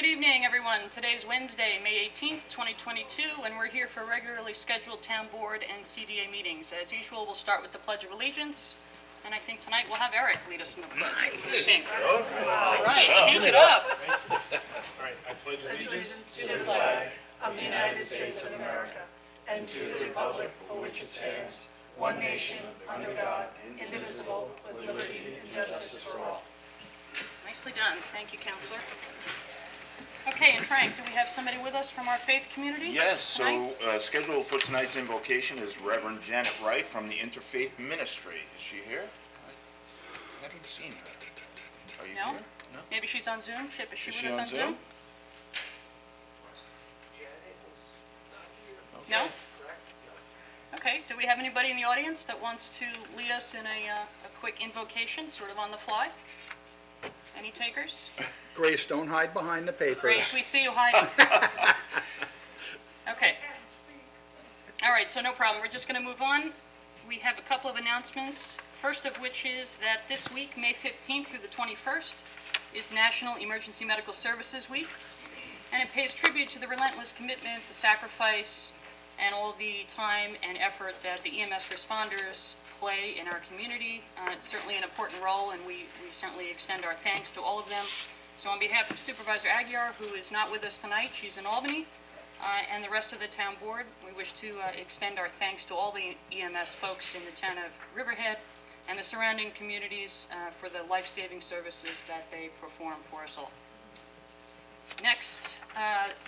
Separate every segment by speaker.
Speaker 1: evening, everyone. Today's Wednesday, May 18th, 2022, and we're here for regularly scheduled town board and CDA meetings. As usual, we'll start with the Pledge of Allegiance, and I think tonight we'll have Eric lead us in the pledge. Nice. All right, change it up.
Speaker 2: All right, I pledge allegiance to the flag of the United States of America and to the republic for which it stands, one nation, under God, indivisible, with liberty and justice for all.
Speaker 1: Nicely done. Thank you, Counselor. Okay, and Frank, do we have somebody with us from our faith community?
Speaker 3: Yes,
Speaker 1: tonight?
Speaker 3: so scheduled for tonight's invocation is Reverend Janet Wright from the Interfaith Ministry. Is she here? I haven't seen her. Are you
Speaker 1: No?
Speaker 3: here? No?
Speaker 1: Maybe she's on Zoom? Chip, is she
Speaker 3: Is
Speaker 1: with
Speaker 3: she
Speaker 1: us
Speaker 3: on
Speaker 1: on Zoom?
Speaker 3: Zoom?
Speaker 1: No? Okay, do we have anybody in the audience that wants to lead us in a quick invocation, sort of on the fly? Any takers?
Speaker 4: Grace, don't hide behind the paper.
Speaker 1: Grace, we see you hiding. Okay. All right, so no problem. We're just going to move on. We have a couple of announcements. First of which is that this week, May 15th through the 21st, is National Emergency Medical Services Week, and it pays tribute to the relentless commitment, the sacrifice, and all the time and effort that the EMS responders play in our community. It's certainly an important role, and we certainly extend our thanks to all of them. So on behalf of Supervisor Aguirre, who is not with us tonight, she's in Albany, and the rest of the town board, we wish to extend our thanks to all the EMS folks in the town of Riverhead and the surrounding communities for the life-saving services that they perform for us all. Next,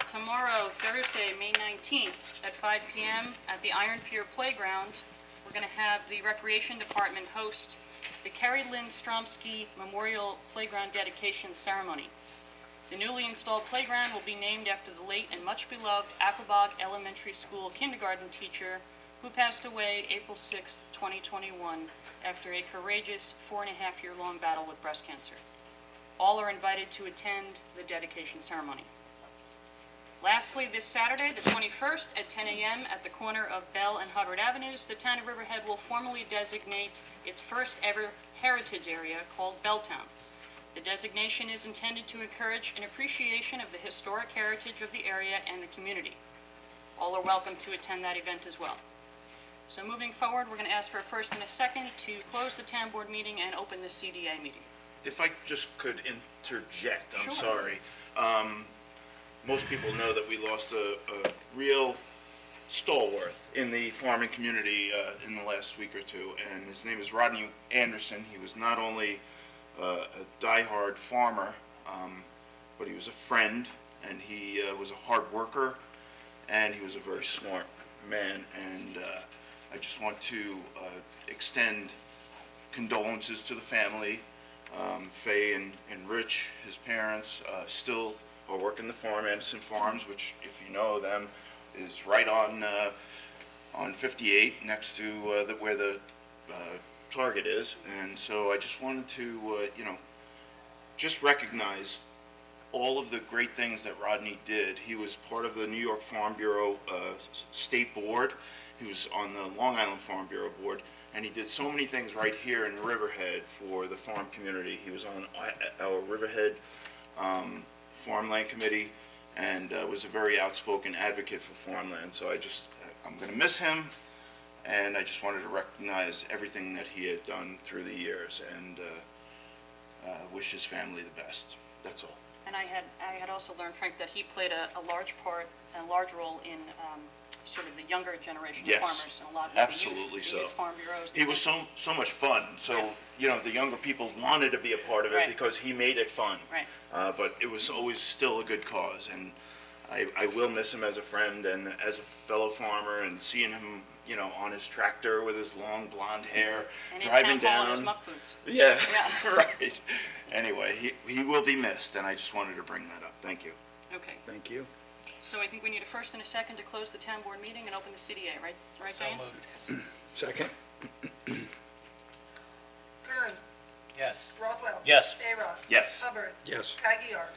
Speaker 1: tomorrow, Thursday, May 19th, at 5 p.m. at the Iron Pier Playground, we're going to have the Recreation Department host the Carrie Lynn Stromsky Memorial Playground Dedication Ceremony. The newly installed playground will be named after the late and much-beloved Aquabog Elementary School kindergarten teacher who passed away April 6, 2021, after a courageous 4.5-year-long battle with breast cancer. All are invited to attend the dedication ceremony. Lastly, this Saturday, the 21st, at 10 a.m. at the corner of Bell and Hubbard Avenues, the town of Riverhead will formally designate its first ever heritage area called Belltown. The designation is intended to encourage an appreciation of the historic heritage of the area and the community. All are welcome to attend that event as well. So moving forward, we're going to ask for a first and a second to close the town board meeting and open the CDA meeting.
Speaker 3: If I just could interject, I'm
Speaker 1: Sure.
Speaker 3: sorry. Most people know that we lost a real stalwart in the farming community in the last week or two, and his name is Rodney Anderson. He was not only a diehard farmer, but he was a friend, and he was a hard worker, and he was a very smart man. And I just want to extend condolences to the family. Faye and Rich, his parents, still are working the farm, Anderson Farms, which, if you know them, is right on 58, next to where the Target is. And so I just wanted to, just recognize all of the great things that Rodney did. He was part of the New York Farm Bureau State Board. He was on the Long Island Farm Bureau Board. And he did so many things right here in Riverhead for the farm community. He was on our Riverhead Farmland Committee and was a very outspoken advocate for farmland. So I'm going to miss him, and I just wanted to recognize everything that he had done through the years and wish his family the best. That's all.
Speaker 1: And I had also learned, Frank, that he played a large role in sort of the younger generation
Speaker 3: Yes,
Speaker 1: of farmers and a lot of
Speaker 3: absolutely
Speaker 1: the
Speaker 3: so.
Speaker 1: youth farm bureaus.
Speaker 3: He was so much fun. So, the younger people wanted to be a part of it
Speaker 1: Right.
Speaker 3: because he made it fun.
Speaker 1: Right.
Speaker 3: But it was always still a good cause. And I will miss him as a friend and as a fellow farmer, and seeing him, on his tractor with his long blonde hair,
Speaker 1: And in
Speaker 3: driving
Speaker 1: town hall in
Speaker 3: down.
Speaker 1: his muck boots.
Speaker 3: Yeah,
Speaker 1: Yeah.
Speaker 3: right. Anyway, he will be missed, and I just wanted to bring that up. Thank you.
Speaker 1: Okay,
Speaker 4: Thank you.
Speaker 1: so I think we need a first and a second to close the town board meeting and open the CDA, right,
Speaker 2: So
Speaker 1: Diane?
Speaker 2: moved.
Speaker 4: Second?
Speaker 5: Kern,
Speaker 2: Yes.
Speaker 5: Rothwell.
Speaker 2: Yes.
Speaker 5: A-Rod.
Speaker 3: Yes.
Speaker 5: Hubbard.
Speaker 4: Yes.
Speaker 5: Aguirre.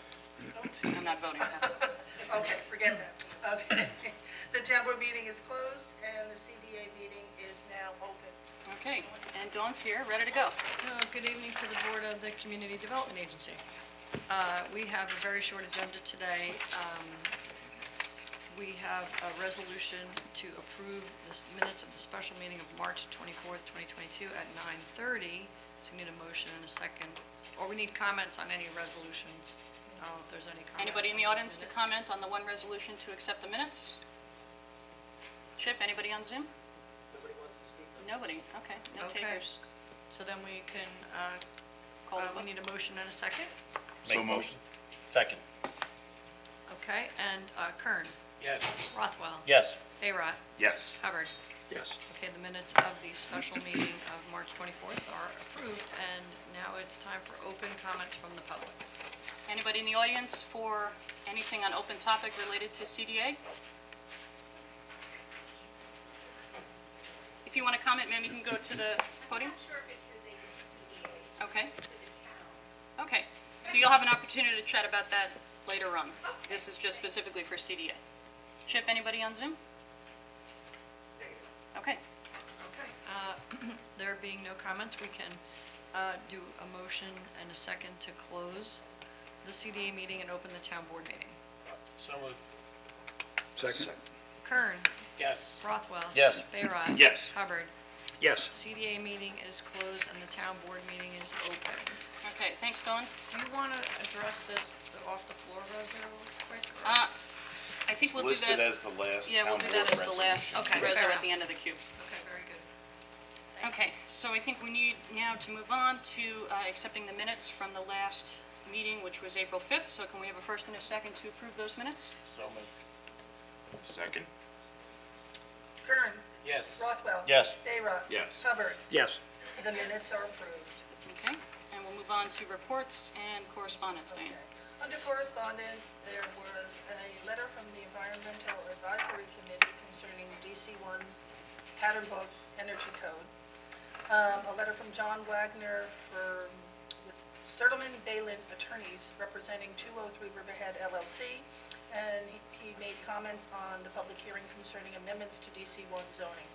Speaker 1: I'm not voting.
Speaker 5: Okay, forget that. Okay. The town board meeting is closed and the CDA meeting is now open.
Speaker 1: Okay, and Dawn's here, ready to go.
Speaker 6: Good evening to the Board of the Community Development Agency. We have a very short agenda today. We have a resolution to approve the minutes of the special meeting of March 24th, 2022 at 9:30. So we need a motion and a second, or we need comments on any resolutions. I don't know if there's any comments.
Speaker 1: Anybody in the
Speaker 6: on those
Speaker 1: audience to
Speaker 6: minutes.
Speaker 1: comment on the one resolution to accept the minutes? Chip, anybody on Zoom?
Speaker 2: Nobody wants to speak?
Speaker 1: Nobody, okay, no
Speaker 6: Okay.
Speaker 1: takers.
Speaker 6: So then we can,
Speaker 1: Call the
Speaker 6: we
Speaker 1: vote.
Speaker 6: need a motion and a second.
Speaker 3: So motion.
Speaker 7: Second.
Speaker 6: Okay, and Kern,
Speaker 2: Yes.
Speaker 6: Rothwell,
Speaker 7: Yes.
Speaker 6: Ayrat,
Speaker 3: Yes.
Speaker 6: Hubbard.
Speaker 4: Yes.
Speaker 6: Okay, the minutes of the special meeting of March 24th are approved, and now it's time for open comments from the public.
Speaker 1: Anybody in the audience for anything on open topic related to CDA? If you want to comment, ma'am, you can go to the podium.
Speaker 8: I'm not sure if it's related to CDA,
Speaker 1: Okay,
Speaker 8: to the town.
Speaker 1: okay. So you'll have an opportunity to chat about that later on. This is just specifically for CDA. Chip, anybody on Zoom? Okay,
Speaker 6: Okay. There being no comments, we can do a motion and a second to close the CDA meeting and open the town board meeting.
Speaker 2: So moved.
Speaker 4: Second?
Speaker 6: Kern,
Speaker 2: Yes.
Speaker 6: Rothwell.
Speaker 7: Yes.
Speaker 6: Bayrock.
Speaker 3: Yes.
Speaker 6: Hubbard.
Speaker 4: Yes.
Speaker 6: CDA meeting is closed and the town board meeting is open.
Speaker 1: okay, thanks, Dawn.
Speaker 6: Do you want to address this off the floor, Rosa, real quick? or-
Speaker 1: I think we'll do
Speaker 3: Listed
Speaker 1: that,
Speaker 3: as the last
Speaker 1: yeah, we'll
Speaker 3: town
Speaker 1: do
Speaker 3: board
Speaker 1: that as the last
Speaker 3: resolution.
Speaker 6: Okay,
Speaker 1: reso
Speaker 6: fair
Speaker 1: at the
Speaker 6: enough.
Speaker 1: end of the queue.
Speaker 6: Okay, very good.
Speaker 1: Okay, so I think we need now to move on to accepting the minutes from the last meeting, which was April 5th. So can we have a first and a second to approve those minutes?
Speaker 2: So moved.
Speaker 3: Second?
Speaker 5: Kern,
Speaker 2: Yes.
Speaker 5: Rothwell.
Speaker 7: Yes.
Speaker 5: Ayrat.
Speaker 3: Yes.
Speaker 5: Hubbard.
Speaker 4: Yes.
Speaker 5: The minutes are approved.
Speaker 1: Okay, and we'll move on to reports and correspondence, Diane.
Speaker 5: Under correspondence, there was a letter from the Environmental Advisory Committee concerning DC-1 Pattern Book Energy Code. A letter from John Wagner for Sertleman Balin Attorneys representing 203 Riverhead LLC, and he made comments on the public hearing concerning amendments to DC-1 zoning.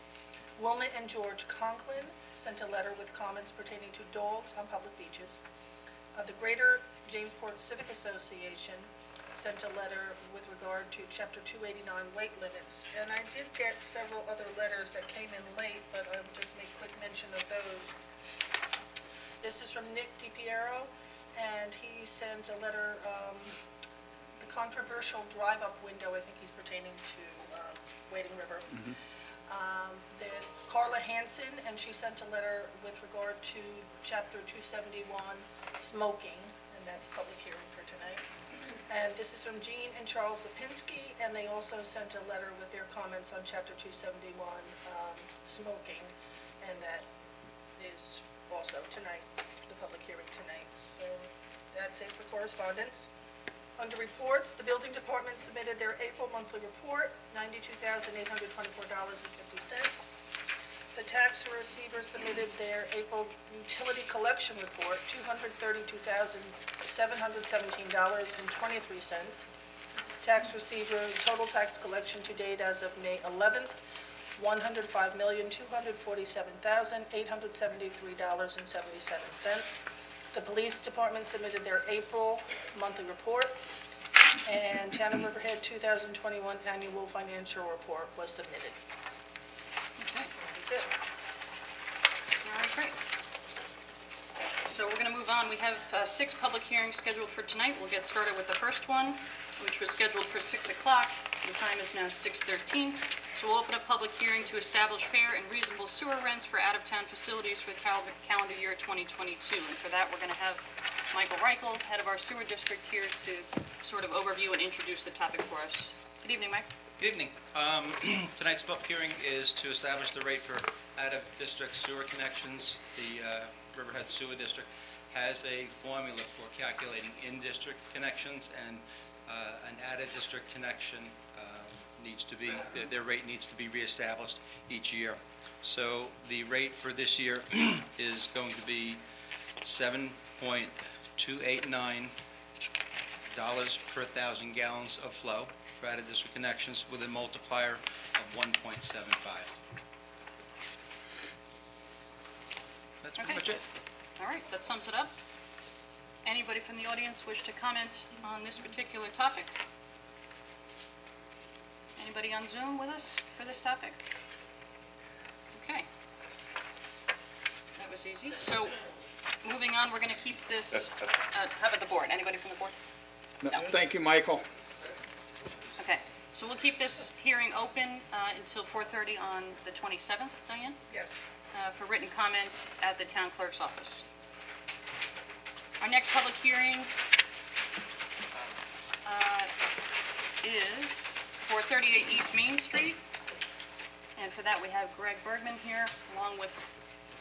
Speaker 5: Wilma and George Conklin sent a letter with comments pertaining to dogs on public beaches. The Greater Jamesport Civic Association sent a letter with regard to Chapter 289 weight limits. And I did get several other letters that came in late, but I'll just make quick mention of those. This is from Nick DiPiero, and he sent a letter, the controversial drive-up window, I think he's pertaining to Wading River. There's Carla Hansen, and she sent a letter with regard to Chapter 271, smoking, and that's public hearing for tonight. And this is from Jean and Charles Lipinski, and they also sent a letter with their comments on Chapter 271, smoking, and that is also tonight, the public hearing tonight. So that's it for correspondence. Under reports, the building department submitted their April monthly report, $92,824.50. The tax receiver submitted their April utility collection report, $232,717.23. Tax receiver total tax collection to date as of May 11th, $105,247,873.77. The police department submitted their April monthly report, and Town of Riverhead 2021 annual financial report was submitted.
Speaker 1: Okay,
Speaker 5: That's it.
Speaker 1: all right, great. So we're going to move on. We have 6 public hearings scheduled for tonight. We'll get started with the first one, which was scheduled for 6 o'clock. The time is now 6:13. So we'll open a public hearing to establish fair and reasonable sewer rents for out-of-town facilities for the calendar year 2022. And for that, we're going to have Michael Reichel, head of our sewer district, here to sort of overview and introduce the topic for us. Good evening, Mike.
Speaker 9: Good evening. Tonight's public hearing is to establish the rate for out-of-district sewer connections. The Riverhead Sewer District has a formula for calculating in-district connections, and an out-of-district connection needs to be, their rate needs to be reestablished each year. So the rate for this year is going to be $7.289 per 1,000 gallons of flow for out-of-district connections with a multiplier of 1.75. That's pretty
Speaker 1: Okay.
Speaker 9: much it.
Speaker 1: All right, that sums it up. anybody from the audience wish to comment on this particular topic? Anybody on Zoom with us for this topic? Okay. That was easy. So, moving on, we're going to keep this, how about the board? Anybody from the board?
Speaker 4: No, thank you, Michael.
Speaker 1: Okay, so we'll keep this hearing open until 4:30 on the 27th, Diane,
Speaker 5: Yes.
Speaker 1: for written comment at the town clerk's office. Our next public hearing is for 38 East Main Street. And for that, we have Greg Bergman here, along with,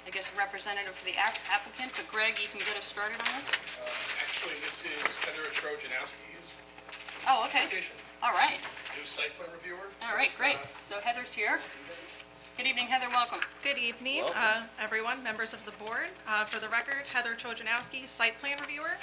Speaker 1: I guess, a representative for the applicant. But Greg, you can get us started on this?
Speaker 7: Actually, this is Heather Trojanowski's
Speaker 1: Oh, okay.
Speaker 7: application,
Speaker 1: All right.
Speaker 7: new site plan reviewer.
Speaker 1: All right, great. So Heather's here. Good evening, Heather, welcome.
Speaker 10: Good evening, everyone, members of the board. For the record, Heather Trojanowski, site plan reviewer.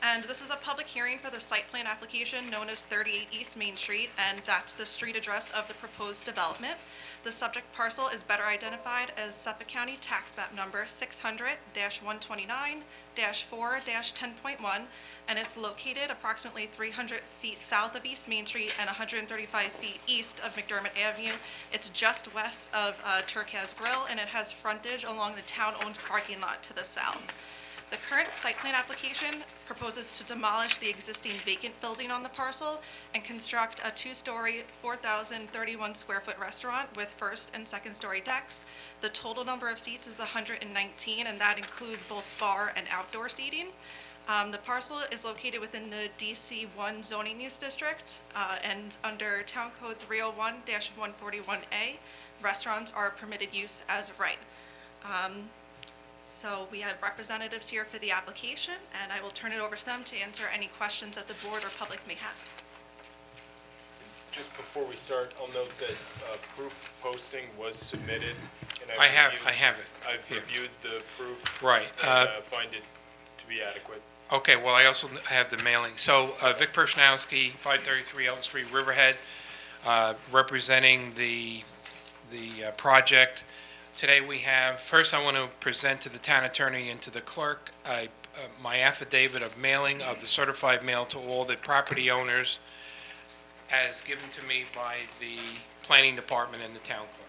Speaker 10: And this is a public hearing for the site plan application known as 38 East Main Street, and that's the street address of the proposed development. The subject parcel is better identified as Suffolk County Tax Map Number 600-129-4-10.1, and it's located approximately 300 feet south of East Main Street and 135 feet east of McDermott Avenue. It's just west of Turquoise Grill, and it has frontage along the town-owned parking lot to the south. The current site plan application proposes to demolish the existing vacant building on the parcel and construct a two-story, 4,031 square foot restaurant with first and second story decks. The total number of seats is 119, and that includes both bar and outdoor seating. The parcel is located within the DC1 zoning use district, and under Town Code 301-141A, restaurants are permitted use as of right. So we have representatives here for the application, and I will turn it over to them to answer any questions that the board or public may have.
Speaker 7: Just before we start, I'll note that proof posting was submitted. And
Speaker 11: I have it
Speaker 7: I've
Speaker 11: here.
Speaker 7: reviewed the proof.
Speaker 11: Right.
Speaker 7: And find it to be adequate.
Speaker 11: Okay, well, I also have the mailing. So Vic Pershnowski, 533 Elton Street, Riverhead, representing the project. Today we have, first I want to present to the town attorney and to the clerk my affidavit of mailing of the certified mail to all the property owners as given to me by the planning department and the town clerk.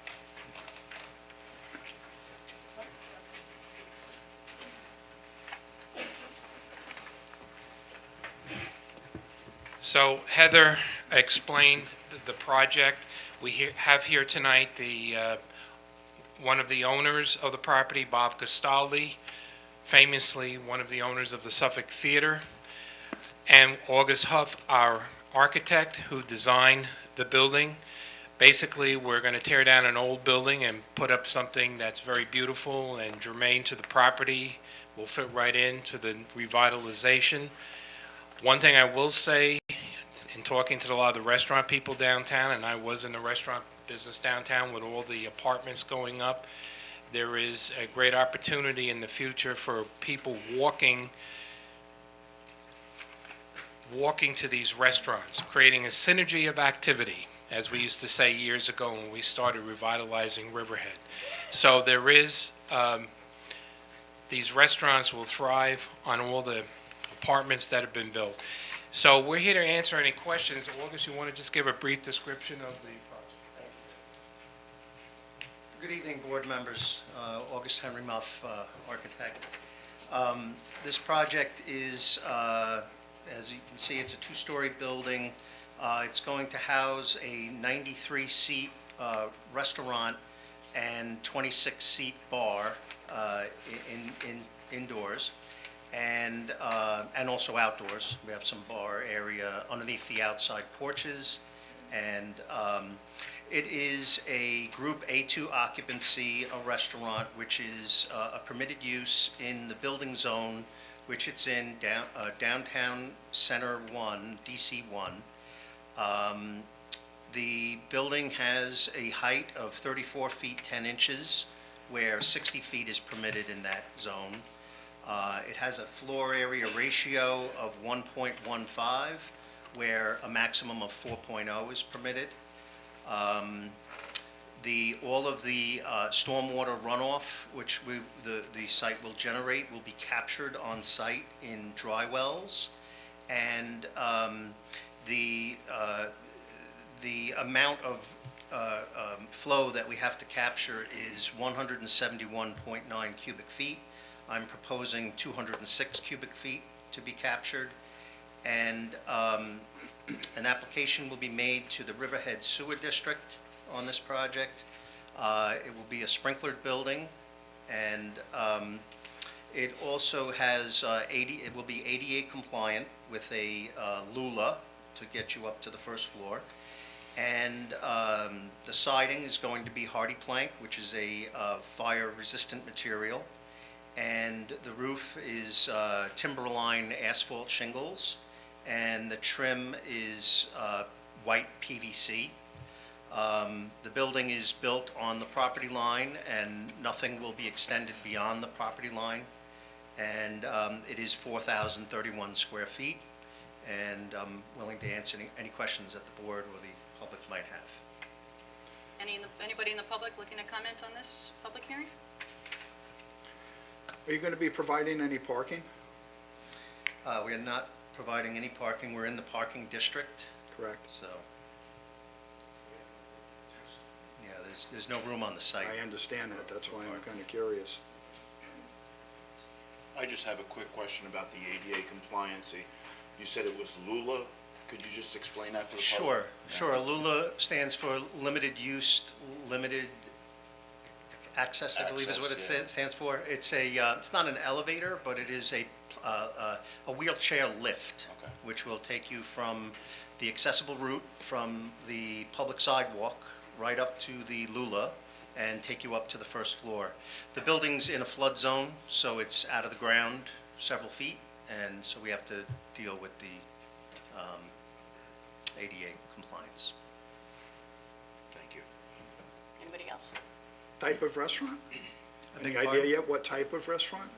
Speaker 11: So Heather explained the project. We have here tonight one of the owners of the property, Bob Castaldi, famously one of the owners of the Suffolk Theater, and August Huff, our architect who designed the building. Basically, we're going to tear down an old building and put up something that's very beautiful and germane to the property. Will fit right into the revitalization. One thing I will say, in talking to a lot of the restaurant people downtown, and I was in the restaurant business downtown with all the apartments going up, there is a great opportunity in the future for people walking to these restaurants, creating a synergy of activity, as we used to say years ago when we started revitalizing Riverhead. So there is, these restaurants will thrive on all the apartments that have been built. So we're here to answer any questions. August, you want to just give a brief description of the project?
Speaker 12: Good evening, board members. August Henry Muff, architect. This project is, as you can see, it's a two-story building. It's going to house a 93-seat restaurant and 26-seat bar indoors, and also outdoors. We have some bar area underneath the outside porches, and it is a Group A2 occupancy, a restaurant, which is a permitted use in the building zone, which it's in Downtown Center 1, DC 1. The building has a height of 34 feet 10 inches, where 60 feet is permitted in that zone. It has a floor area ratio of 1.15, where a maximum of 4.0 is permitted. All of the stormwater runoff, which the site will generate, will be captured on site in dry wells. And the amount of flow that we have to capture is 171.9 cubic feet. I'm proposing 206 cubic feet to be captured. And an application will be made to the Riverhead Sewer District on this project. It will be a sprinklered building, and it also has it will be ADA compliant with a Lula to get you up to the first floor. And the siding is going to be hardy plank, which is a fire-resistant material. And the roof is Timberline asphalt shingles, and the trim is white PVC. The building is built on the property line, and nothing will be extended beyond the property line. And it is 4,031 square feet, and I'm willing to answer any questions that the board or the public might have.
Speaker 1: Anybody in the public looking to comment on this public hearing?
Speaker 4: Are you going to be providing any parking?
Speaker 12: We are not providing any parking. We're in the parking district,
Speaker 4: Correct.
Speaker 12: so, yeah, there's no room on the site.
Speaker 4: I understand that, that's why I'm kind of curious.
Speaker 3: I just have a quick question about the ADA compliancy. You said it was Lula. Could you just explain that for the public?
Speaker 12: Sure. Lula stands for Limited Use, Limited Access, I believe is what it
Speaker 3: Access, yeah.
Speaker 12: stands for. It's not an elevator, but it is a wheelchair lift,
Speaker 3: Okay.
Speaker 12: which will take you from the accessible route from the public sidewalk right up to the Lula and take you up to the first floor. The building's in a flood zone, so it's out of the ground several feet, and so we have to deal with the ADA compliance.
Speaker 3: Thank you.
Speaker 1: Anybody else?
Speaker 4: Type of restaurant? Any
Speaker 12: beg
Speaker 4: idea
Speaker 12: pardon?
Speaker 4: yet what type of restaurant?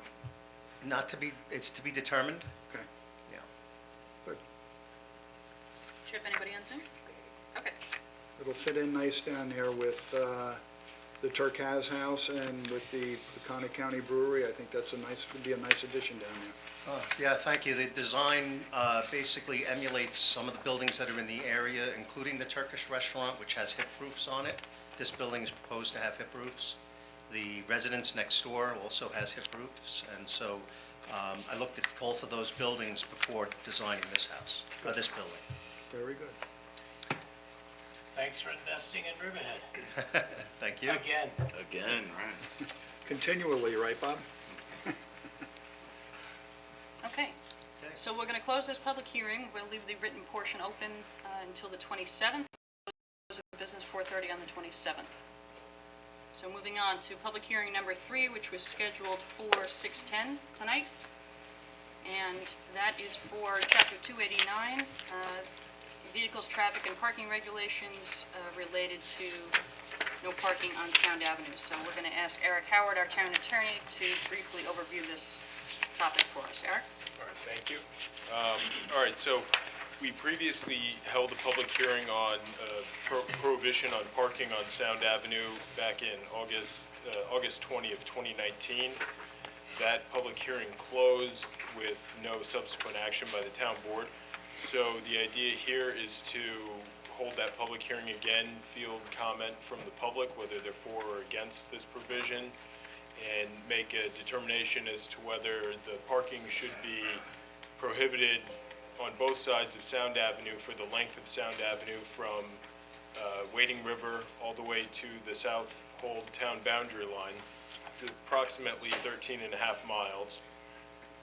Speaker 12: It's to be determined.
Speaker 4: Okay,
Speaker 12: Yeah.
Speaker 4: good.
Speaker 1: Chip, anybody on Zoom? Okay.
Speaker 4: It'll fit in nice down there with the Turcaz House and with the Peconic County Brewery. I think that's would be a nice addition down there.
Speaker 12: Yeah, thank you. The design basically emulates some of the buildings that are in the area, including the Turkish restaurant, which has hip roofs on it. This building is proposed to have hip roofs. The residence next door also has hip roofs, and so I looked at both of those buildings before designing this house, this building.
Speaker 4: Very good.
Speaker 2: Thanks for investing in Riverhead.
Speaker 12: Thank you.
Speaker 2: Again.
Speaker 3: Again, right?
Speaker 4: Continually, right, Bob?
Speaker 1: Okay. So we're going to close this public hearing. We'll leave the written portion open until the 27th. Close of business 4:30 on the 27th. So moving on to public hearing number 3, which was scheduled for 6:10 tonight. And that is for Chapter 289, vehicles, traffic, and parking regulations related to no parking on Sound Avenue. So we're going to ask Eric Howard, our town attorney, to briefly overview this topic for us. Eric?
Speaker 7: All right, thank you. All right, so we previously held a public hearing on prohibition on parking on Sound Avenue back in August 20 of 2019. That public hearing closed with no subsequent action by the town board. So the idea here is to hold that public hearing again, field comment from the public, whether they're for or against this provision, and make a determination as to whether the parking should be prohibited on both sides of Sound Avenue for the length of Sound Avenue from Wading River all the way to the South Hold town boundary line. It's approximately 13 and a half miles.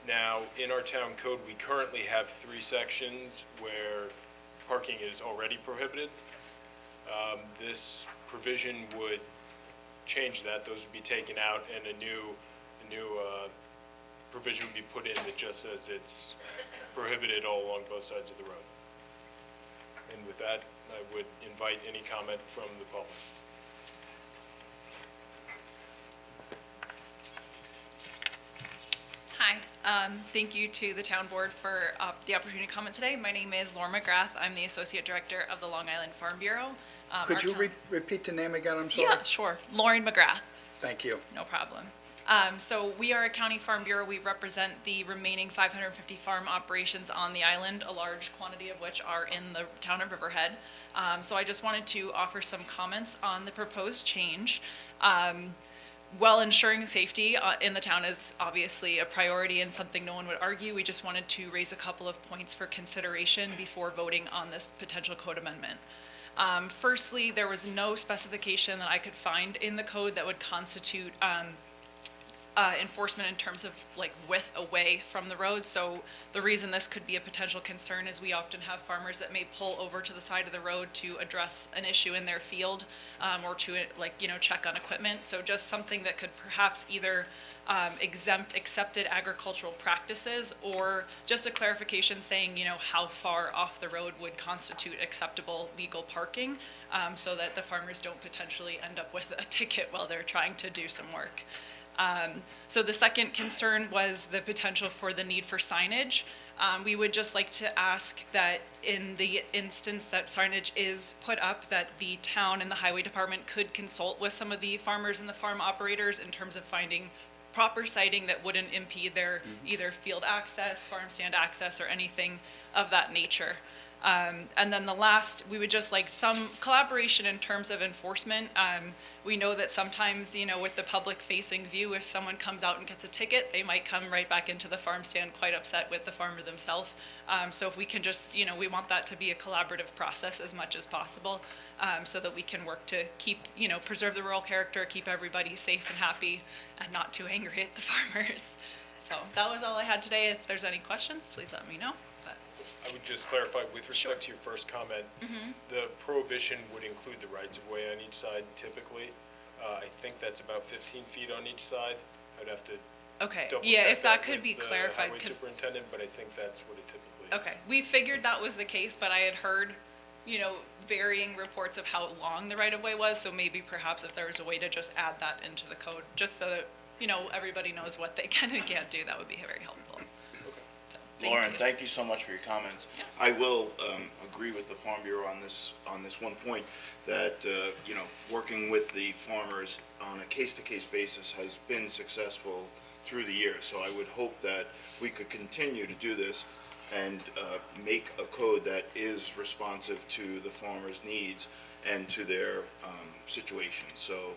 Speaker 7: Now, in our town code, we currently have 3 sections where parking is already prohibited. This provision would change that. Those would be taken out, and a new provision would be put in that just says it's prohibited all along both sides of the road. And with that, I would invite any comment from the public.
Speaker 13: Hi, thank you to the town board for the opportunity to comment today. My name is Laura McGrath. I'm the Associate Director of the Long Island Farm Bureau.
Speaker 4: Could you
Speaker 13: county-
Speaker 4: repeat the name again? I'm sorry.
Speaker 13: Yeah, sure. Lauren McGrath.
Speaker 4: Thank you.
Speaker 13: No problem. So we are a county farm bureau. We represent the remaining 550 farm operations on the island, a large quantity of which are in the town of Riverhead. So I just wanted to offer some comments on the proposed change. While ensuring safety in the town is obviously a priority and something no one would argue, we just wanted to raise a couple of points for consideration before voting on this potential code amendment. Firstly, there was no specification that I could find in the code that would constitute enforcement in terms of like width away from the road. So the reason this could be a potential concern is we often have farmers that may pull over to the side of the road to address an issue in their field or to check on equipment. So just something that could perhaps either exempt accepted agricultural practices or just a clarification saying, how far off the road would constitute acceptable legal parking so that the farmers don't potentially end up with a ticket while they're trying to do some work. So the second concern was the potential for the need for signage. We would just like to ask that in the instance that signage is put up, that the town and the highway department could consult with some of the farmers and the farm operators in terms of finding proper sighting that wouldn't impede their either field access, farm stand access, or anything of that nature. And then the last, we would just like some collaboration in terms of enforcement. We know that sometimes, with the public facing view, if someone comes out and gets a ticket, they might come right back into the farm stand quite upset with the farmer themselves. So if we can just, we want that to be a collaborative process as much as possible so that we can work to keep, preserve the rural character, keep everybody safe and happy and not too angry at the farmers. So that was all I had today. If there's any questions, please let me know.
Speaker 7: I would just clarify with respect to your first comment, the prohibition would include the rights of way on each side typically. I think that's about 15 feet on each side. I'd have to
Speaker 13: Okay,
Speaker 7: double
Speaker 13: yeah,
Speaker 7: check
Speaker 13: if that
Speaker 7: with
Speaker 13: could be
Speaker 7: the
Speaker 13: clarified,
Speaker 7: highway
Speaker 13: 'cause-
Speaker 7: superintendent, but I think that's what it typically is.
Speaker 13: Okay, we figured that was the case, but I had heard, varying reports of how long the right-of-way was, so maybe perhaps if there was a way to just add that into the code, just so that, everybody knows what they can and can't do, that would be very helpful. So,
Speaker 3: Lauren,
Speaker 13: you.
Speaker 3: thank you so much for your comments.
Speaker 13: Yeah.
Speaker 3: I will agree with the Farm Bureau on this one point, that, working with the farmers on a case-to-case basis has been successful through the years. So I would hope that we could continue to do this and make a code that is responsive to the farmers' needs and to their situation. So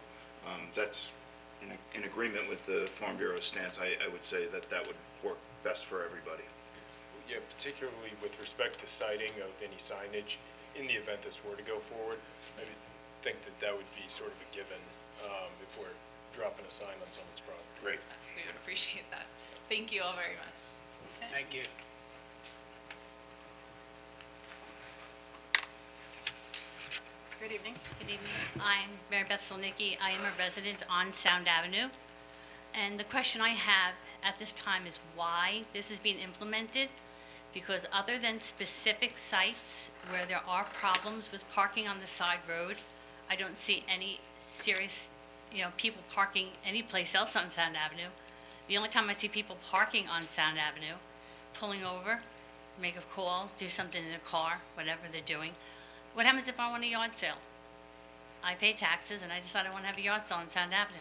Speaker 3: that's in agreement with the Farm Bureau's stance. I would say that that would work best for everybody.
Speaker 7: Yeah, particularly with respect to citing of any signage, in the event this were to go forward, I would think that would be sort of a given if we're dropping a sign on someone's property.
Speaker 3: Great.
Speaker 13: Yes, we would appreciate that. Thank you all very much.
Speaker 11: Thank you.
Speaker 1: Good evening.
Speaker 8: Good evening. I'm Mary Beth Solnicki. I am a resident on Sound Avenue. And the question I have at this time is why this is being implemented? Because other than specific sites where there are problems with parking on the side road, I don't see any serious, people parking anyplace else on Sound Avenue. The only time I see people parking on Sound Avenue, pulling over, make a call, do something in their car, whatever they're doing. What happens if I want a yard sale? I pay taxes and I decide I want to have a yard sale on Sound Avenue.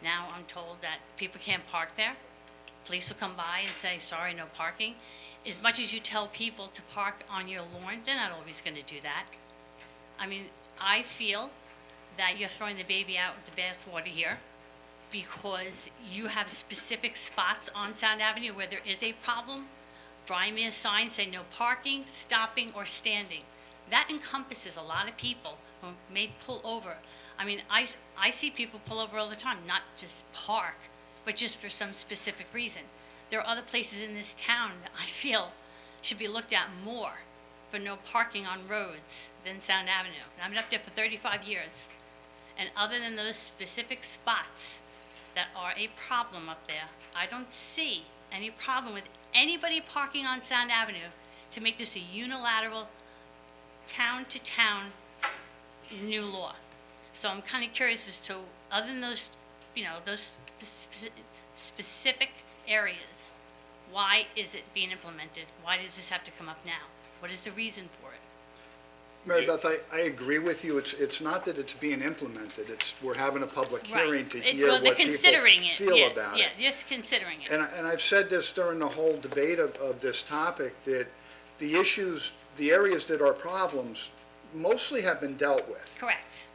Speaker 8: Now I'm told that people can't park there. Police will come by and say, sorry, no parking. As much as you tell people to park on your lawn, they're not always going to do that. I mean, I feel that you're throwing the baby out with the bathwater here because you have specific spots on Sound Avenue where there is a problem. Drawing me a sign saying no parking, stopping, or standing. That encompasses a lot of people who may pull over. I mean, I see people pull over all the time, not just park, but just for some specific reason. There are other places in this town that I feel should be looked at more for no parking on roads than Sound Avenue. And I've been up there for 35 years. And other than those specific spots that are a problem up there, I don't see any problem with anybody parking on Sound Avenue to make this a unilateral town-to-town new law. So I'm kind of curious as to, other than those, those specific areas, why is it being implemented? Why does this have to come up now? What is the reason for it?
Speaker 4: Mary Beth, I agree with you. It's not that it's being implemented, we're having a public hearing to hear
Speaker 8: Well,
Speaker 4: what
Speaker 8: they're
Speaker 4: people
Speaker 8: considering it.
Speaker 4: feel
Speaker 8: Yeah,
Speaker 4: about
Speaker 8: yeah,
Speaker 4: it.
Speaker 8: just considering it.
Speaker 4: And I've said this during the whole debate of this topic, that the issues, the areas that are problems, mostly have been dealt with.
Speaker 8: Correct.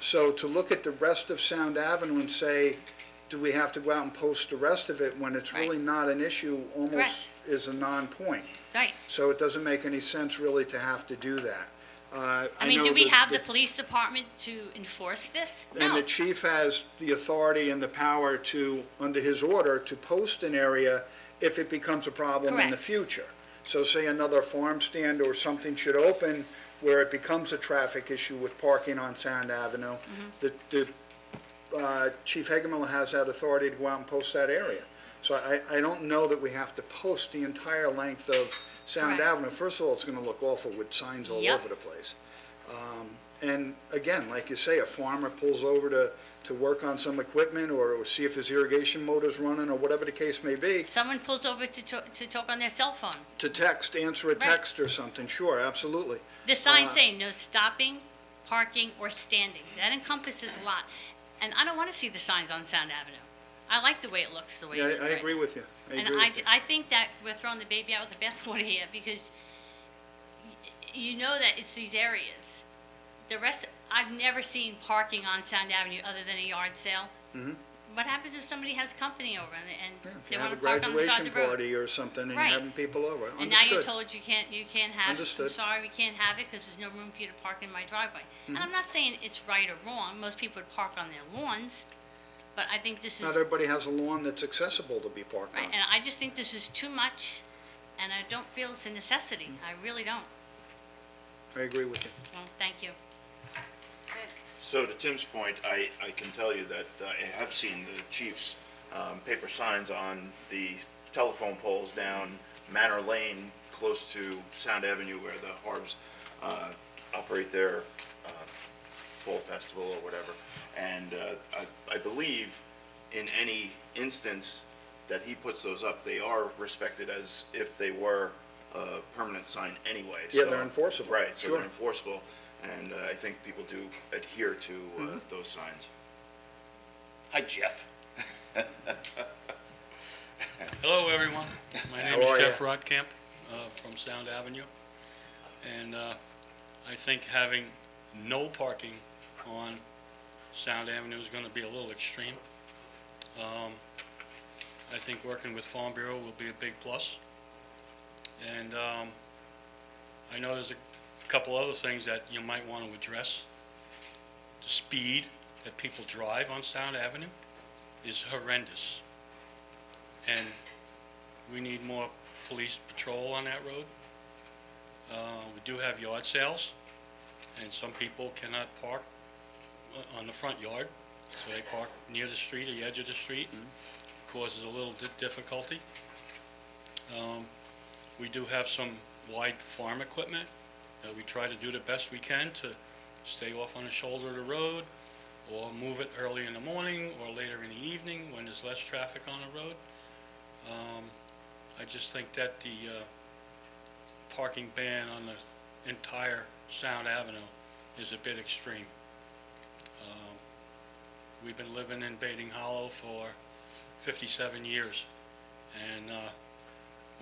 Speaker 4: So to look at the rest of Sound Avenue and say, do we have to go out and post the rest of it when it's really
Speaker 8: Right.
Speaker 4: not an issue, almost
Speaker 8: Correct.
Speaker 4: is a non-point.
Speaker 8: Right.
Speaker 4: So it doesn't make any sense really to have to do that.
Speaker 8: I mean,
Speaker 4: know
Speaker 8: do we
Speaker 4: that
Speaker 8: have the police department to enforce this?
Speaker 4: And the
Speaker 8: No.
Speaker 4: chief has the authority and the power to, under his order, to post an area if it becomes a problem in the
Speaker 8: Correct.
Speaker 4: future. So say another farm stand or something should open where it becomes a traffic issue with parking on Sound Avenue, the Chief Hagemiller has that authority to go out and post that area. So I don't know that we have to post the entire length of Sound
Speaker 8: Correct.
Speaker 4: Avenue. First of all, it's gonna look awful with signs all
Speaker 8: Yep.
Speaker 4: over the place. And again, like you say, a farmer pulls over to work on some equipment or see if his irrigation motor's running or whatever the case may be,
Speaker 8: Someone pulls over to talk on their cell phone.
Speaker 4: to text, answer a
Speaker 8: Right.
Speaker 4: text or something, sure, absolutely.
Speaker 8: The sign saying no stopping, parking, or standing. That encompasses a lot. And I don't want to see the signs on Sound Avenue. I like the way it looks, the way
Speaker 4: Yeah,
Speaker 8: it is
Speaker 4: I
Speaker 8: right
Speaker 4: agree
Speaker 8: now.
Speaker 4: with you. I
Speaker 8: And
Speaker 4: agree with you.
Speaker 8: I think that we're throwing the baby out with the bathwater here, because you know that it's these areas. The rest, I've never seen parking on Sound Avenue other than a yard sale. What happens if somebody has company over and
Speaker 4: Yeah, If
Speaker 8: they
Speaker 4: you have
Speaker 8: want
Speaker 4: a
Speaker 8: to park on the side
Speaker 4: graduation
Speaker 8: of the road?
Speaker 4: party or something and you're
Speaker 8: Right.
Speaker 4: having people over,
Speaker 8: And now you're
Speaker 4: understood.
Speaker 8: told you can't have it. I'm
Speaker 4: Understood.
Speaker 8: sorry, we can't have it because there's no room for you to park in my driveway. And I'm not saying it's right or wrong. Most people would park on their lawns, but I think this
Speaker 4: Not
Speaker 8: is,
Speaker 4: everybody has a lawn that's accessible to be parked
Speaker 8: right,
Speaker 4: on.
Speaker 8: and I just think this is too much, and I don't feel it's a necessity. I really don't.
Speaker 4: I agree with you.
Speaker 8: Well, thank you.
Speaker 3: So to Tim's point, I can tell you that I have seen the chief's paper signs on the telephone poles down Manor Lane, close to Sound Avenue, where the Harbs operate their fall festival or whatever. And I believe in any instance that he puts those up, they are respected as if they were a permanent sign anyway.
Speaker 4: Yeah,
Speaker 3: So-
Speaker 4: they're enforceable.
Speaker 3: Right, so
Speaker 4: Sure.
Speaker 3: they're enforceable, and I think people do adhere to those signs. Hi, Jeff.
Speaker 14: Hello, everyone. My name
Speaker 4: How
Speaker 14: is
Speaker 4: are
Speaker 14: Jeff
Speaker 4: you?
Speaker 14: Rotkamp from Sound Avenue. And I think having no parking on Sound Avenue is going to be a little extreme. I think working with Farm Bureau will be a big plus. And I know there's a couple other things that you might want to address. The speed that people drive on Sound Avenue is horrendous. And we need more police patrol on that road. We do have yard sales, and some people cannot park on the front yard, so they park near the street, or the edge of the street, causes a little difficulty. We do have some wide farm equipment that we try to do the best we can to stay off on the shoulder of the road, or move it early in the morning or later in the evening when there's less traffic on the road. I just think that the parking ban on the entire Sound Avenue is a bit extreme. We've been living in Baiting Hollow for 57 years, and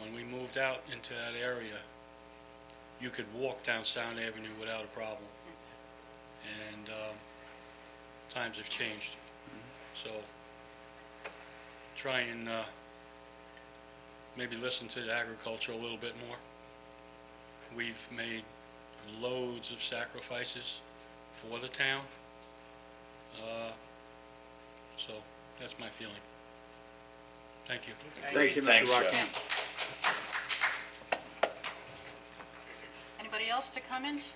Speaker 14: when we moved out into that area, you could walk down Sound Avenue without a problem. And times have changed. So try and maybe listen to the agriculture a little bit more. We've made loads of sacrifices for the town. So that's my feeling. Thank you.
Speaker 4: Thank you, Mr.
Speaker 3: Thanks, Jeff.
Speaker 4: Rotkamp.
Speaker 1: Anybody else to comment?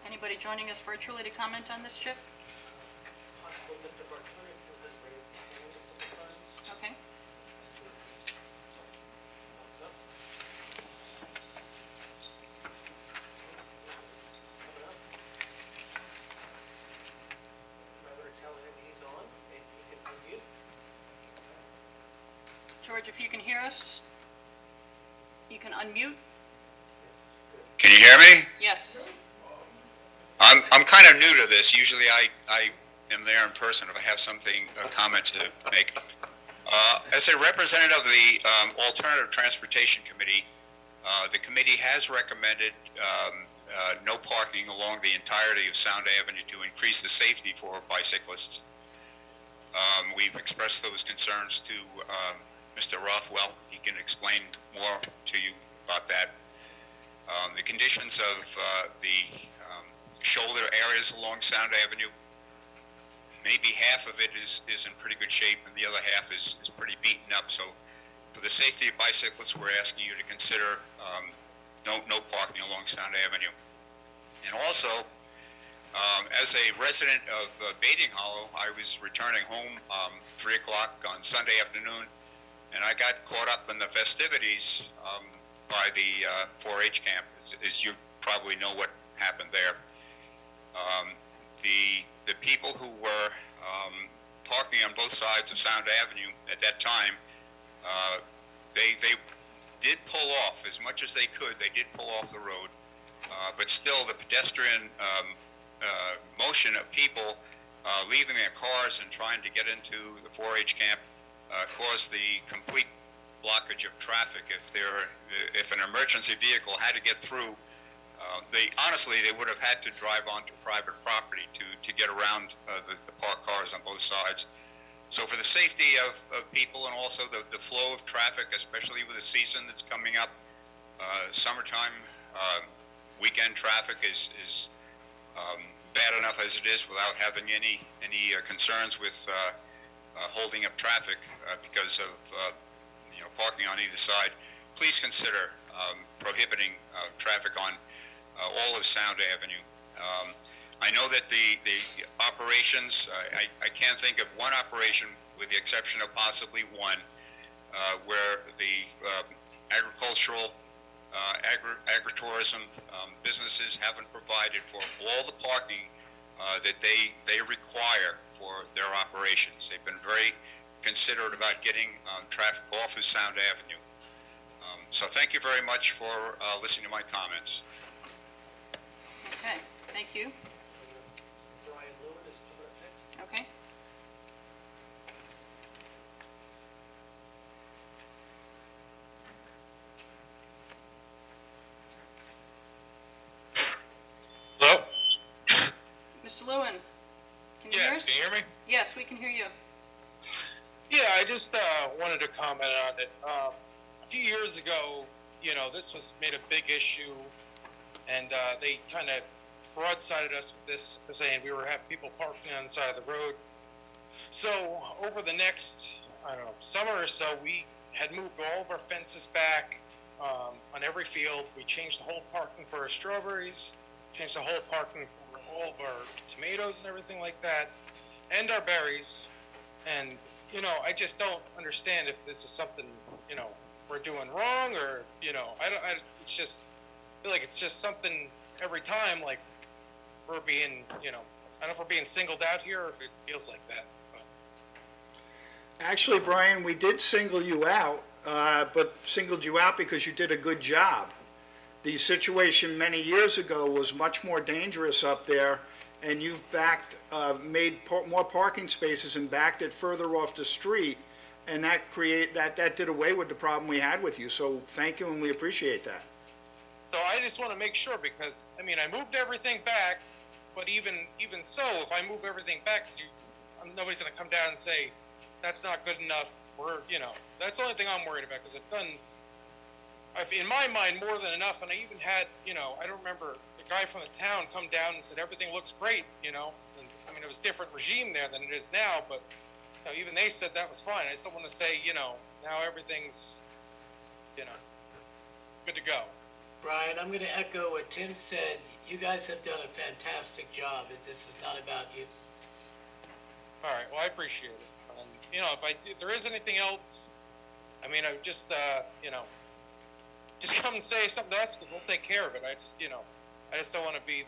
Speaker 1: Anybody joining us virtually to comment on this, Chip? Okay. George, if you can hear us, you can unmute.
Speaker 15: Can you hear me?
Speaker 1: Yes.
Speaker 15: I'm kind of new to this. Usually I am there in person if I have something, a comment to make. As a representative of the Alternative Transportation Committee, the committee has recommended no parking along the entirety of Sound Avenue to increase the safety for bicyclists. We've expressed those concerns to Mr. Rothwell. He can explain more to you about that. The conditions of the shoulder areas along Sound Avenue, maybe half of it is in pretty good shape and the other half is pretty beaten up. So for the safety of bicyclists, we're asking you to consider no parking along Sound Avenue. And also, as a resident of Baiting Hollow, I was returning home 3 o'clock on Sunday afternoon, and I got caught up in the festivities by the 4-H camp, as you probably know what happened there. The people who were parking on both sides of Sound Avenue at that time, they did pull off as much as they could. They did pull off the road, but still the pedestrian motion of people leaving their cars and trying to get into the 4-H camp caused the complete blockage of traffic. If an emergency vehicle had to get through, honestly, they would have had to drive onto private property to get around the parked cars on both sides. So for the safety of people and also the flow of traffic, especially with the season that's coming up, summertime, weekend traffic is bad enough as it is without having any concerns with holding up traffic because of parking on either side. Please consider prohibiting traffic on all of Sound Avenue. I know that the operations, I can't think of one operation, with the exception of possibly one, where the agricultural, agritourism businesses haven't provided for all the parking that they require for their operations. They've been very considerate about getting traffic off of Sound Avenue. So thank you very much for listening to my comments.
Speaker 1: Okay, thank you.
Speaker 2: Brian Lewin is coming up next.
Speaker 1: Okay.
Speaker 16: Hello?
Speaker 1: Mr. Lewin, can you hear us?
Speaker 16: Yes, can you hear me?
Speaker 1: Yes, we can hear you.
Speaker 16: Yeah, I just wanted to comment on it. A few years ago, this was made a big issue, and they kind of broadsided us with this, saying we were having people parking on the side of the road. So over the next, summer or so, we had moved all of our fences back on every field. We changed the whole parking for our strawberries, changed the whole parking for all of our tomatoes and everything like that, and our berries. And, I just don't understand if this is something, we're doing wrong, or, it's just, I feel like it's just something every time, like, we're being, I don't know if we're being singled out here, or if it feels like that.
Speaker 4: Actually, Brian, we did single you out, but singled you out because you did a good job. The situation many years ago was much more dangerous up there, and you've made more parking spaces and backed it further off the street, and that did away with the problem we had with you. So thank you, and we appreciate that.
Speaker 16: So I just want to make sure, because, I moved everything back, but even so, if I move everything back, nobody's going to come down and say, that's not good enough, that's the only thing I'm worried about, because in my mind, more than enough, and I even had, I don't remember, the guy from the town come down and said, everything looks great, and, it was a different regime there than it is now, but, even they said that was fine. I just don't want to say, now everything's, good to go.
Speaker 2: Brian, I'm going to echo what Tim said. You guys have done a fantastic job. This is not about you.
Speaker 16: All right, well, I appreciate it. And, if there is anything else, I would just, just come and say something to us, because we'll take care of it. I just don't want to be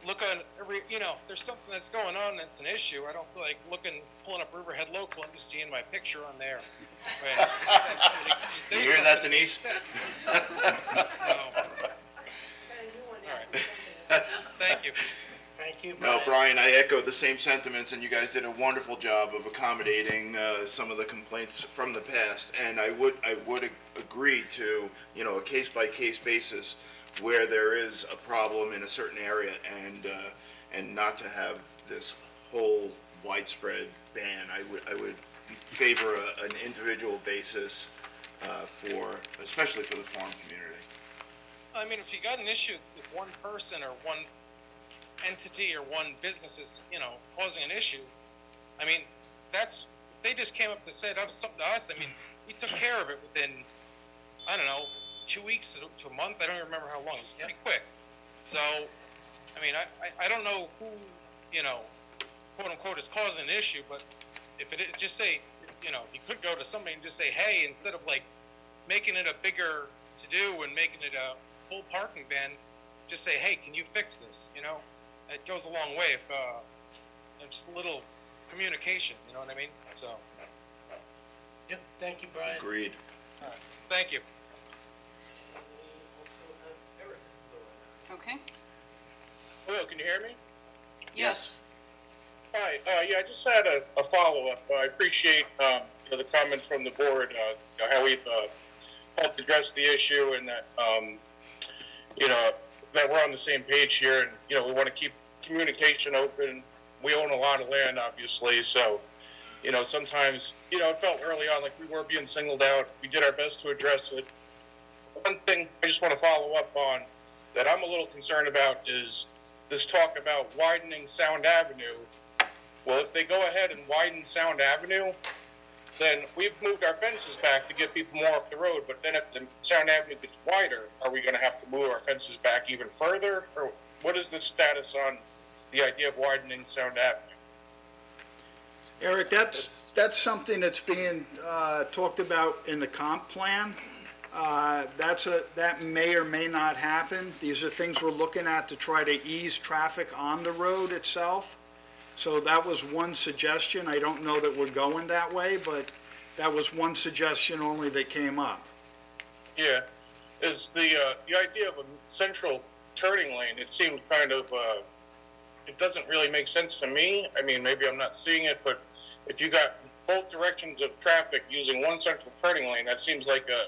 Speaker 16: look on every, if there's something that's going on that's an issue, I don't feel like pulling up Riverhead Local and just seeing my picture on there.
Speaker 3: You hear that, Denise?
Speaker 2: you,
Speaker 3: No,
Speaker 2: Brian.
Speaker 3: Brian, I echo the same sentiments, and you guys did a wonderful job of accommodating some of the complaints from the past. And I would agree to, a case-by-case basis where there is a problem in a certain area, and not to have this whole widespread ban. I would favor an individual basis especially for the farm community.
Speaker 16: I mean, if you got an issue, if one person or one entity or one business is, causing an issue, I mean, they just came up and said something to us. I mean, we took care of it within, I don't know, 2 weeks to a month. I don't even remember how long. It was pretty quick. So, I mean, I don't know who, quote unquote, is causing an issue, but if it is, just say, you could go to somebody and just say, hey, instead of like making it a bigger to do and making it a full parking ban, just say, hey, can you fix this? It goes a long way if just a little communication, you know what I mean? So,
Speaker 2: Yep, thank you, Brian.
Speaker 3: Agreed.
Speaker 16: all right. Thank you.
Speaker 1: Okay?
Speaker 16: Hello, can you hear me?
Speaker 1: Yes.
Speaker 16: Hi, yeah, I just had a follow-up. I appreciate, the comments from the board, how we've, helped address the issue and that, that we're on the same page here and, we want to keep communication open. We own a lot of land, obviously, so, sometimes, it felt early on like we were being singled out. We did our best to address it. One thing I just want to follow up on that I'm a little concerned about is this talk about widening Sound Avenue. Well, if they go ahead and widen Sound Avenue, then we've moved our fences back to get people more off the road. But then if the Sound Avenue gets wider, are we going to have to move our fences back even further? Or what is the status on the idea of widening Sound Avenue?
Speaker 4: Eric, that's something that's being talked about in the comp plan. That may or may not happen. These are things we're looking at to try to ease traffic on the road itself. So that was one suggestion. I don't know that we're going that way, but that was one suggestion only that came up.
Speaker 16: Yeah, is the idea of a central turning lane, it seemed kind of, it doesn't really make sense to me. I mean, maybe I'm not seeing it, but if you got both directions of traffic using one central turning lane, that seems like a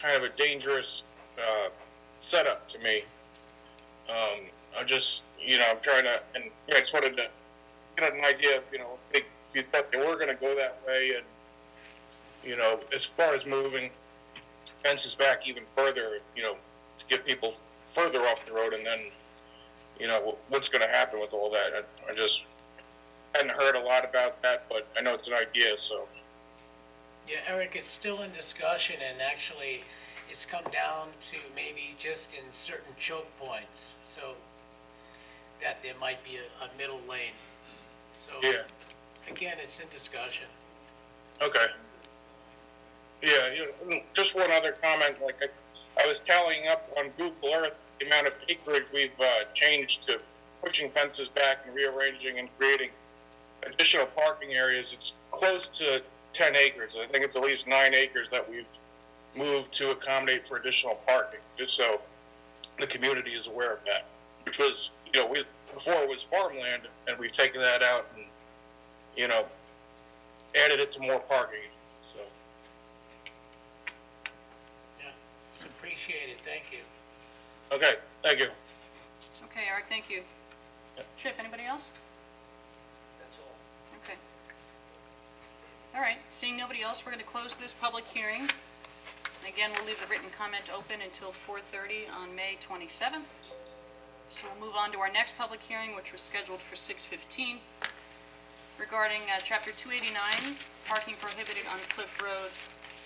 Speaker 16: kind of a dangerous setup to me. I'm just, I'm trying to, and I just wanted to get an idea of, if you thought they were going to go that way, and, as far as moving fences back even further, to get people further off the road, and then, what's going to happen with all that? I just hadn't heard a lot about that, but I know it's an idea, so.
Speaker 2: Yeah, Eric, it's still in discussion, and actually, it's come down to maybe just in certain choke points, so that there might be a middle lane. So,
Speaker 16: Yeah,
Speaker 2: again, it's in discussion.
Speaker 16: okay. Yeah, just one other comment, like I was tallying up on Google Earth the amount of acreage we've changed to pushing fences back and rearranging and creating additional parking areas. It's close to 10 acres. I think it's at least 9 acres that we've moved to accommodate for additional parking, just so the community is aware of that, which was, before it was farmland, and we've taken that out and, added it to more parking, so.
Speaker 2: Yeah, it's appreciated, thank you.
Speaker 16: Okay, thank you.
Speaker 1: Okay, Eric, thank you. Chip, anybody else?
Speaker 2: That's all.
Speaker 1: Okay. All right, seeing nobody else, we're going to close this public hearing. Again, we'll leave the written comment open until 4:30 on May 27th. So we'll move on to our next public hearing, which was scheduled for 6:15, regarding Chapter 289, parking prohibited on Cliff Road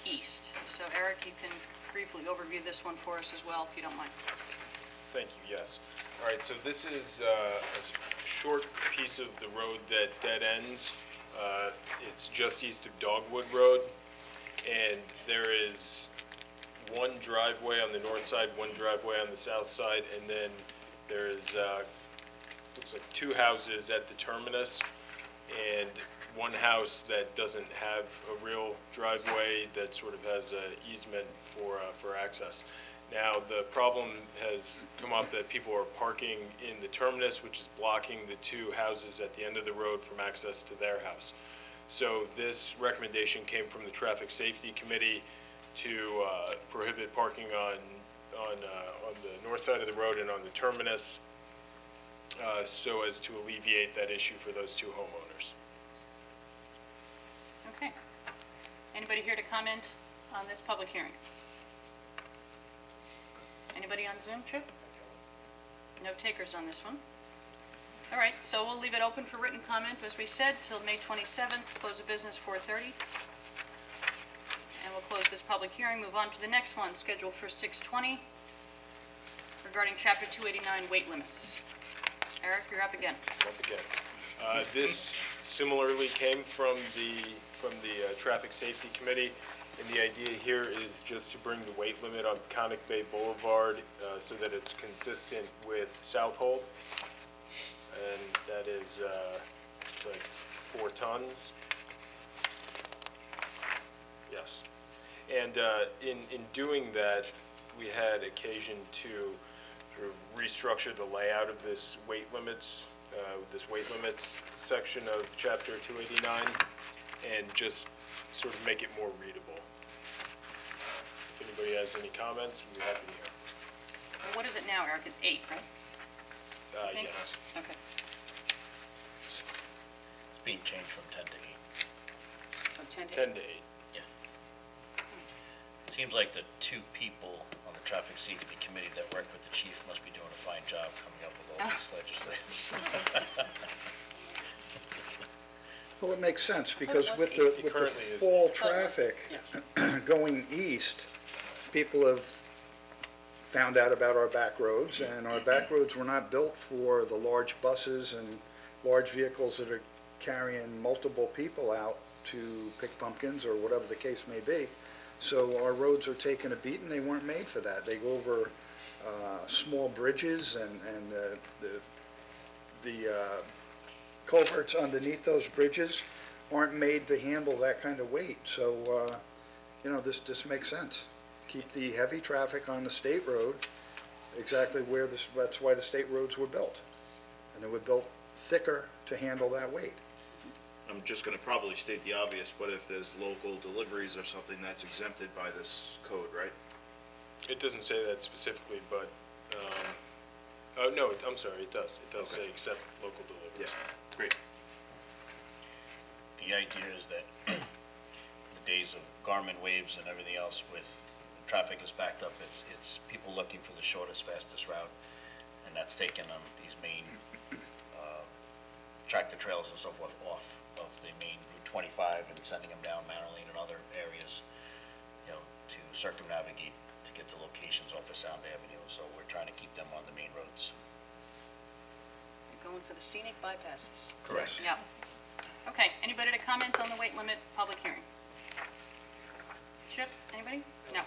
Speaker 1: East. So Eric, you can briefly overview this one for us as well, if you don't mind.
Speaker 7: Thank you, yes. All right, so this is a short piece of the road that dead ends. It's just east of Dogwood Road, and there is one driveway on the north side, one driveway on the south side, and then there is, looks like 2 houses at the terminus, and one house that doesn't have a real driveway that sort of has an easement for access. Now, the problem has come up that people are parking in the terminus, which is blocking the two houses at the end of the road from access to their house. So this recommendation came from the Traffic Safety Committee to prohibit parking on the north side of the road and on the terminus, so as to alleviate that issue for those two homeowners.
Speaker 1: Okay. Anybody here to comment on this public hearing? Anybody on Zoom, Chip? No takers on this one. All right, so we'll leave it open for written comment, as we said, till May 27th, close of business 4:30. And we'll close this public hearing, move on to the next one, scheduled for 6:20, regarding Chapter 289 weight limits. Eric, you're up again.
Speaker 7: Up again. This similarly came from the Traffic Safety Committee, and the idea here is just to bring the weight limit on Peconic Bay Boulevard so that it's consistent with Southold, and that is like 4 tons. Yes. And in doing that, we had occasion to sort of restructure the layout of this weight limits section of Chapter 289, and just sort of make it more readable. If anybody has any comments, we'd be happy to hear.
Speaker 1: Well, what is it now, Eric? It's 8, right? I think?
Speaker 7: Yes.
Speaker 1: Okay.
Speaker 17: It's being changed from 10 to 8.
Speaker 1: From 10 to 8?
Speaker 7: 10 to 8.
Speaker 17: Yeah. It seems like the 2 people on the Traffic Safety Committee that work with the chief must be doing a fine job coming up with all this legislation.
Speaker 4: Well, it makes sense, because
Speaker 1: was
Speaker 4: with
Speaker 1: it?
Speaker 4: the,
Speaker 7: It
Speaker 4: with the
Speaker 7: currently is.
Speaker 4: fall
Speaker 1: Oh, it was.
Speaker 4: traffic
Speaker 1: Yes.
Speaker 4: going east, people have found out about our back roads, and our back roads were not built for the large buses and large vehicles that are carrying multiple people out to pick pumpkins or whatever the case may be. So our roads are taking a beating. They weren't made for that. They go over small bridges, and the culverts underneath those bridges aren't made to handle that kind of weight. So, this makes sense. Keep the heavy traffic on the state road exactly where that's why the state roads were built. And they were built thicker to handle that weight.
Speaker 3: I'm just gonna probably state the obvious, but if there's local deliveries or something, that's exempted by this code, right?
Speaker 7: It doesn't say that specifically, but, oh, no, I'm sorry, it does. It does
Speaker 3: Okay.
Speaker 7: say except local deliveries.
Speaker 3: Yeah, great.
Speaker 17: The idea is that the days of Garmin waves and everything else with traffic is backed up, it's people looking for the shortest, fastest route, and that's taking these main tractor trailers and so forth off of the main Route 25 and sending them down Mannerlane and other areas, to circumnavigate to get to locations off of Sound Avenue. So we're trying to keep them on the main roads.
Speaker 1: You're going for the scenic bypasses.
Speaker 17: Correct.
Speaker 1: Yeah. Okay, anybody to comment on the weight limit public hearing? Chip, anybody? No.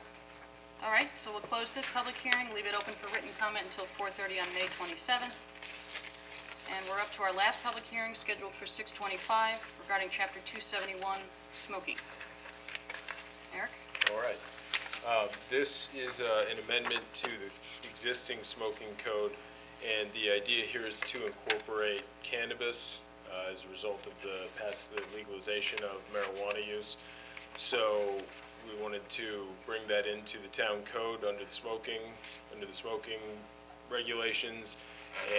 Speaker 1: All right, so we'll close this public hearing, leave it open for written comment until 4:30 on May 27th. And we're up to our last public hearing, scheduled for 6:25, regarding Chapter 271, smoking. Eric?
Speaker 7: All right. This is an amendment to the existing smoking code, and the idea here is to incorporate cannabis as a result of the legalization of marijuana use. So we wanted to bring that into the town code under the smoking regulations,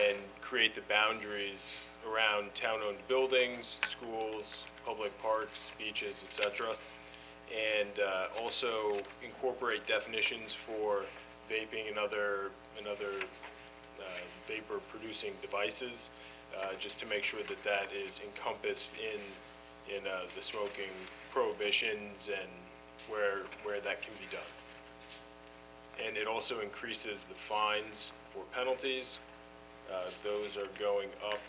Speaker 7: and create the boundaries around town-owned buildings, schools, public parks, beaches, etc. And also incorporate definitions for vaping and other vapor-producing devices, just to make sure that that is encompassed in the smoking prohibitions and where that can be done. And it also increases the fines for penalties. Those are going up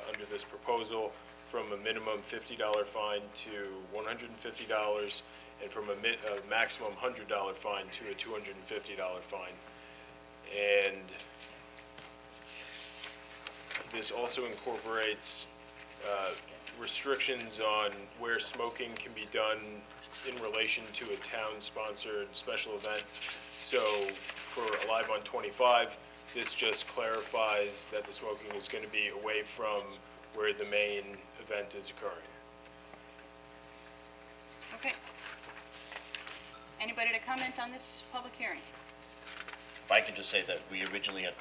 Speaker 7: under this proposal from a minimum $50 fine to $150, and from a maximum $100 fine to a $250 fine. And this also incorporates restrictions on where smoking can be done in relation to a town-sponsored special event. So for Alive on 25, this just clarifies that the smoking is going to be away from where the main event is occurring.
Speaker 1: Okay. Anybody to comment on this public hearing?
Speaker 17: If I could just say that we originally had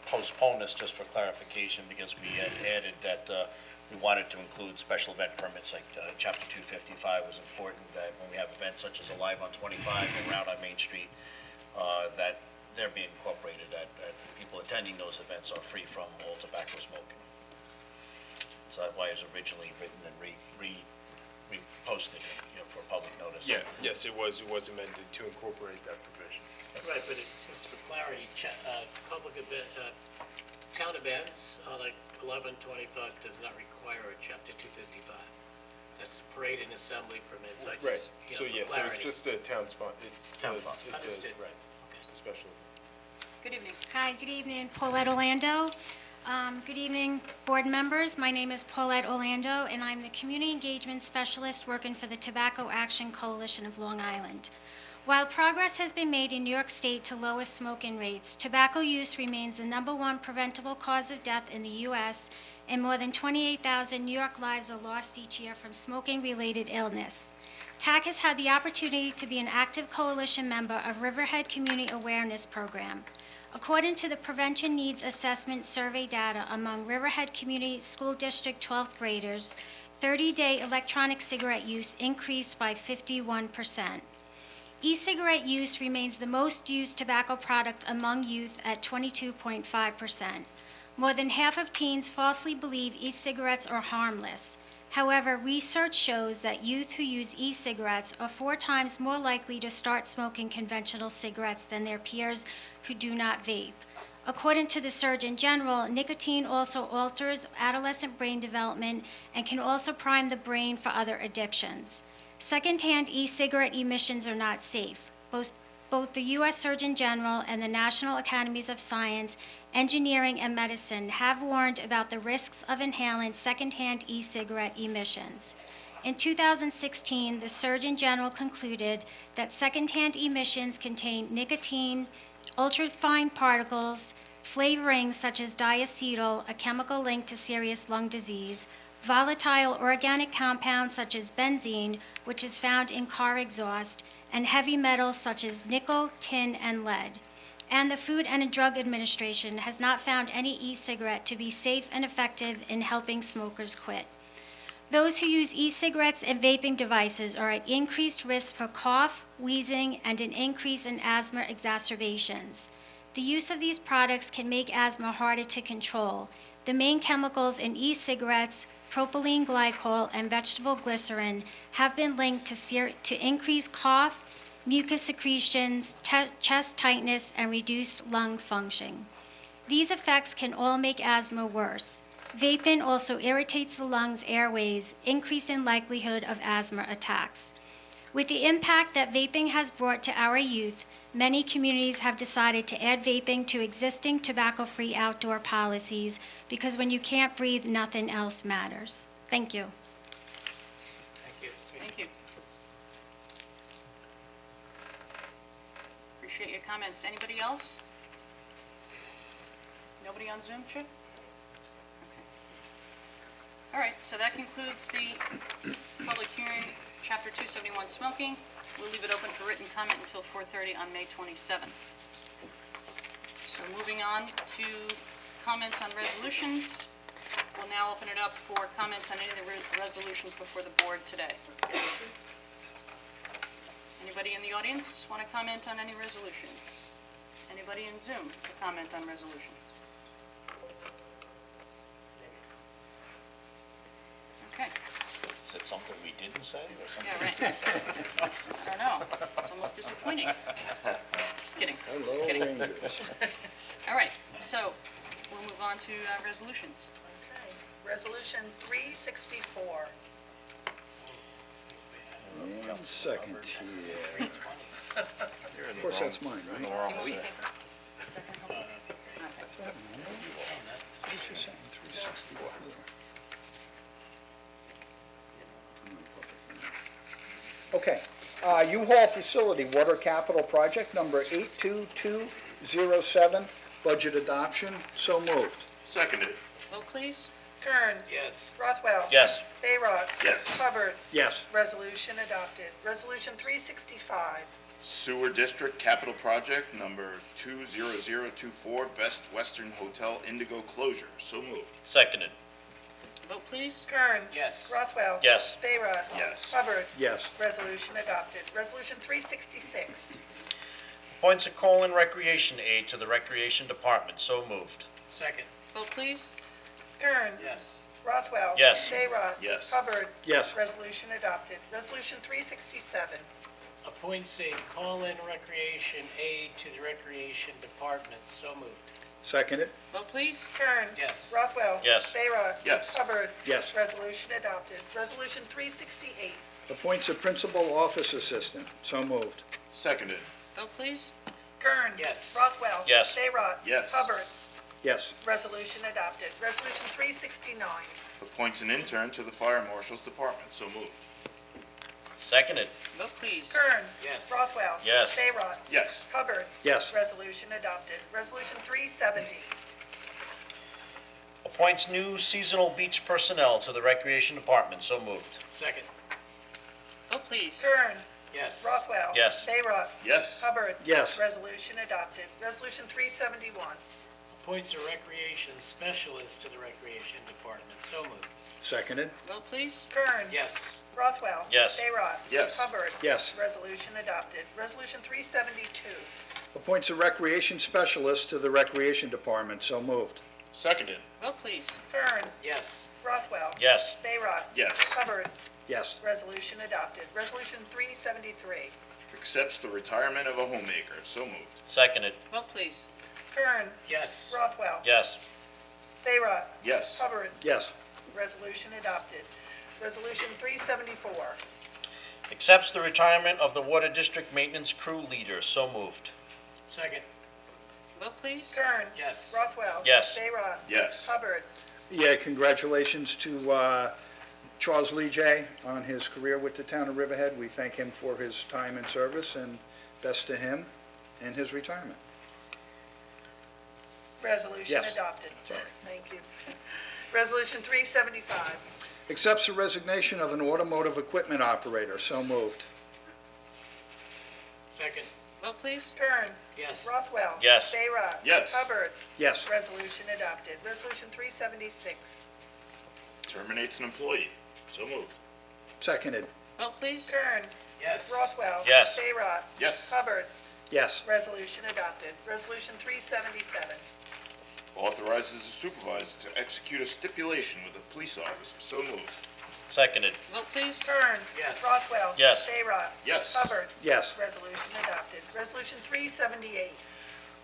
Speaker 17: postponed this just for clarification because we had added that we wanted to include special event permits like Chapter 255 was important, that when we have events such as Alive on 25 and Round on Main Street, that they're being incorporated, that people attending those events are free from all tobacco smoking. So that's why it was originally written and reposted, for public notice.
Speaker 7: Yeah, yes, it was amended to incorporate that provision.
Speaker 18: Right, but just for clarity, public event, town events, like 1125 does not require a chapter 255. That's parade and assembly permits, I
Speaker 7: Right,
Speaker 18: just,
Speaker 7: so
Speaker 18: for
Speaker 7: yeah, so it's
Speaker 18: clarity.
Speaker 7: just a town spot, it's.
Speaker 18: Town
Speaker 7: it's a-
Speaker 18: Understood.
Speaker 7: Right, it's a special.
Speaker 1: Good evening.
Speaker 19: Hi, good evening. Paulette Orlando. Good evening, board members. My name is Paulette Orlando, and I'm the Community Engagement Specialist working for the Tobacco Action Coalition of Long Island. While progress has been made in New York State to lower smoking rates, tobacco use remains the #1 preventable cause of death in the U.S., and more than 28,000 New York lives are lost each year from smoking-related illness. TAC has had the opportunity to be an active coalition member of Riverhead Community Awareness Program. According to the Prevention Needs Assessment Survey data among Riverhead Community School District 12th graders, 30-day electronic cigarette use increased by 51%. E-cigarette use remains the most used tobacco product among youth at 22.5%. More than half of teens falsely believe e-cigarettes are harmless. However, research shows that youth who use e-cigarettes are 4 times more likely to start smoking conventional cigarettes than their peers who do not vape. According to the Surgeon General, nicotine also alters adolescent brain development and can also prime the brain for other addictions. Secondhand e-cigarette emissions are not safe. Both the U.S. Surgeon General and the National Academies of Science, Engineering, and Medicine have warned about the risks of inhaling secondhand e-cigarette emissions. In 2016, the Surgeon General concluded that secondhand emissions contain nicotine, ultrafine particles, flavorings such as diacetyl, a chemical linked to serious lung disease, volatile organic compounds such as benzene, which is found in car exhaust, and heavy metals such as nickel, tin, and lead. And the Food and Drug Administration has not found any e-cigarette to be safe and effective in helping smokers quit. Those who use e-cigarettes and vaping devices are at increased risk for cough, wheezing, and an increase in asthma exacerbations. The use of these products can make asthma harder to control. The main chemicals in e-cigarettes, propylene glycol, and vegetable glycerin, have been linked to increased cough, mucus secretions, chest tightness, and reduced lung function. These effects can all make asthma worse. Vaping also irritates the lungs' airways, increasing likelihood of asthma attacks. With the impact that vaping has brought to our youth, many communities have decided to add vaping to existing tobacco-free outdoor policies because when you can't breathe, nothing else matters. Thank you.
Speaker 1: Thank you. Appreciate your comments. Anybody else? Nobody on Zoom, Chip? Okay. All right, so that concludes the public hearing, Chapter 271 smoking. We'll leave it open for written comment until 4:30 on May 27th. So moving on to comments on resolutions. We'll now open it up for comments on any of the resolutions before the board today. Anybody in the audience want to comment on any resolutions? Anybody in Zoom to comment on resolutions? Okay.
Speaker 17: Is it something we didn't say or something?
Speaker 1: Yeah, right.
Speaker 17: we did say?
Speaker 1: I don't know. It's almost disappointing. Just kidding.
Speaker 4: Hello,
Speaker 1: Just kidding.
Speaker 4: Rangers.
Speaker 1: All right, so we'll move on to resolutions.
Speaker 5: Okay. Resolution 364.
Speaker 4: 1 second here. Of course, that's mine, right?
Speaker 1: Do you want the paper?
Speaker 4: What's your second? 364. Okay, U-Haul Facility Water Capital Project number 82207, budget adoption, so moved.
Speaker 3: Seconded.
Speaker 1: Vote, please.
Speaker 5: Kern.
Speaker 18: Yes.
Speaker 5: Rothwell.
Speaker 12: Yes.
Speaker 5: Bayrock.
Speaker 3: Yes.
Speaker 5: Hubbard.
Speaker 4: Yes.
Speaker 5: Resolution adopted. Resolution 365.
Speaker 3: Sewer District Capital Project number 20024, Best Western Hotel Indigo closure, so moved.
Speaker 12: Seconded.
Speaker 1: Vote, please.
Speaker 5: Kern.
Speaker 18: Yes.
Speaker 5: Rothwell.
Speaker 12: Yes.
Speaker 5: Bayrock.
Speaker 3: Yes.
Speaker 5: Hubbard.
Speaker 4: Yes.
Speaker 5: Resolution adopted. Resolution 366.
Speaker 17: Appoints a call-in recreation aide to the Recreation Department, so moved.
Speaker 18: Second.
Speaker 1: Vote, please.
Speaker 5: Kern.
Speaker 18: Yes.
Speaker 5: Rothwell.
Speaker 17: Yes.
Speaker 5: Bayrock.
Speaker 3: Yes.
Speaker 5: Hubbard.
Speaker 4: Yes.
Speaker 5: Resolution adopted. Resolution 367.
Speaker 18: Appoints a call-in recreation aide to the Recreation Department, so moved.
Speaker 4: Seconded.
Speaker 1: Vote, please.
Speaker 5: Kern.
Speaker 18: Yes.
Speaker 5: Rothwell.
Speaker 17: Yes.
Speaker 5: Bayrock.
Speaker 3: Yes.
Speaker 5: Hubbard.
Speaker 4: Yes.
Speaker 5: Resolution adopted. Resolution 368.
Speaker 4: Appoints a principal office assistant, so moved.
Speaker 3: Seconded.
Speaker 1: Vote, please.
Speaker 5: Kern.
Speaker 18: Yes.
Speaker 5: Rothwell.
Speaker 17: Yes.
Speaker 5: Bayrock.
Speaker 3: Yes.
Speaker 5: Hubbard.
Speaker 4: Yes.
Speaker 5: Resolution adopted. Resolution 369.
Speaker 3: Appoints an intern to the Fire Marshal's Department, so moved.
Speaker 17: Seconded.
Speaker 1: Vote, please.
Speaker 5: Kern.
Speaker 18: Yes.
Speaker 5: Rothwell.
Speaker 17: Yes.
Speaker 5: Bayrock.
Speaker 3: Yes.
Speaker 5: Hubbard.
Speaker 4: Yes.
Speaker 5: Resolution adopted. Resolution 370.
Speaker 17: Appoints new seasonal beach personnel to the Recreation Department, so moved.
Speaker 18: Second.
Speaker 1: Vote, please.
Speaker 5: Kern.
Speaker 18: Yes.
Speaker 5: Rothwell.
Speaker 17: Yes.
Speaker 5: Bayrock.
Speaker 3: Yes.
Speaker 5: Hubbard.
Speaker 4: Yes.
Speaker 5: Resolution adopted. Resolution 371.
Speaker 18: Appoints a recreation specialist to the Recreation Department, so moved.
Speaker 4: Seconded.
Speaker 1: Vote, please.
Speaker 5: Kern.
Speaker 18: Yes.
Speaker 5: Rothwell.
Speaker 17: Yes.
Speaker 5: Bayrock.
Speaker 3: Yes.
Speaker 5: Hubbard.
Speaker 4: Yes.
Speaker 5: Resolution adopted. Resolution 372.
Speaker 4: Appoints a recreation specialist to the Recreation Department, so moved.
Speaker 3: Seconded.
Speaker 1: Vote, please.
Speaker 5: Kern.
Speaker 18: Yes.
Speaker 5: Rothwell.
Speaker 17: Yes.
Speaker 5: Bayrock.
Speaker 3: Yes.
Speaker 5: Hubbard.
Speaker 4: Yes.
Speaker 5: Resolution adopted. Resolution 373.
Speaker 3: Accepts the retirement of a homemaker, so moved.
Speaker 17: Seconded.
Speaker 1: Vote, please.
Speaker 5: Kern.
Speaker 18: Yes.
Speaker 5: Rothwell.
Speaker 17: Yes.
Speaker 5: Bayrock.
Speaker 3: Yes.
Speaker 5: Hubbard.
Speaker 4: Yes.
Speaker 5: Resolution adopted. Resolution 374.
Speaker 17: Accepts the retirement of the Water District Maintenance Crew Leader, so moved.
Speaker 18: Second.
Speaker 1: Vote, please.
Speaker 5: Kern.
Speaker 18: Yes.
Speaker 5: Rothwell.
Speaker 17: Yes.
Speaker 5: Bayrock.
Speaker 3: Yes.
Speaker 5: Hubbard.
Speaker 4: Yeah, congratulations to Charles Lee J. on his career with the town of Riverhead. We thank him for his time and service, and best to him in his retirement.
Speaker 5: Resolution
Speaker 4: Yes.
Speaker 5: adopted.
Speaker 4: Sorry.
Speaker 5: Thank you. Resolution 375.
Speaker 4: Accepts the resignation of an automotive equipment operator, so moved.
Speaker 18: Second.
Speaker 1: Vote, please.
Speaker 5: Kern.
Speaker 18: Yes.
Speaker 5: Rothwell.
Speaker 17: Yes.
Speaker 5: Bayrock.
Speaker 3: Yes.
Speaker 5: Hubbard.
Speaker 4: Yes.
Speaker 5: Resolution adopted. Resolution 376.
Speaker 3: Terminates an employee, so moved.
Speaker 4: Seconded.
Speaker 1: Vote, please.
Speaker 5: Kern.
Speaker 18: Yes.
Speaker 5: Rothwell.
Speaker 17: Yes.
Speaker 5: Bayrock.
Speaker 3: Yes.
Speaker 5: Hubbard.
Speaker 4: Yes.
Speaker 5: Resolution adopted. Resolution 377.
Speaker 3: Authorizes the supervisor to execute a stipulation with a police officer, so moved.
Speaker 17: Seconded.
Speaker 1: Vote, please.
Speaker 5: Kern.
Speaker 18: Yes.
Speaker 5: Rothwell.
Speaker 17: Yes.
Speaker 5: Bayrock.
Speaker 3: Yes.
Speaker 5: Hubbard.
Speaker 4: Yes.
Speaker 5: Resolution adopted. Resolution 378.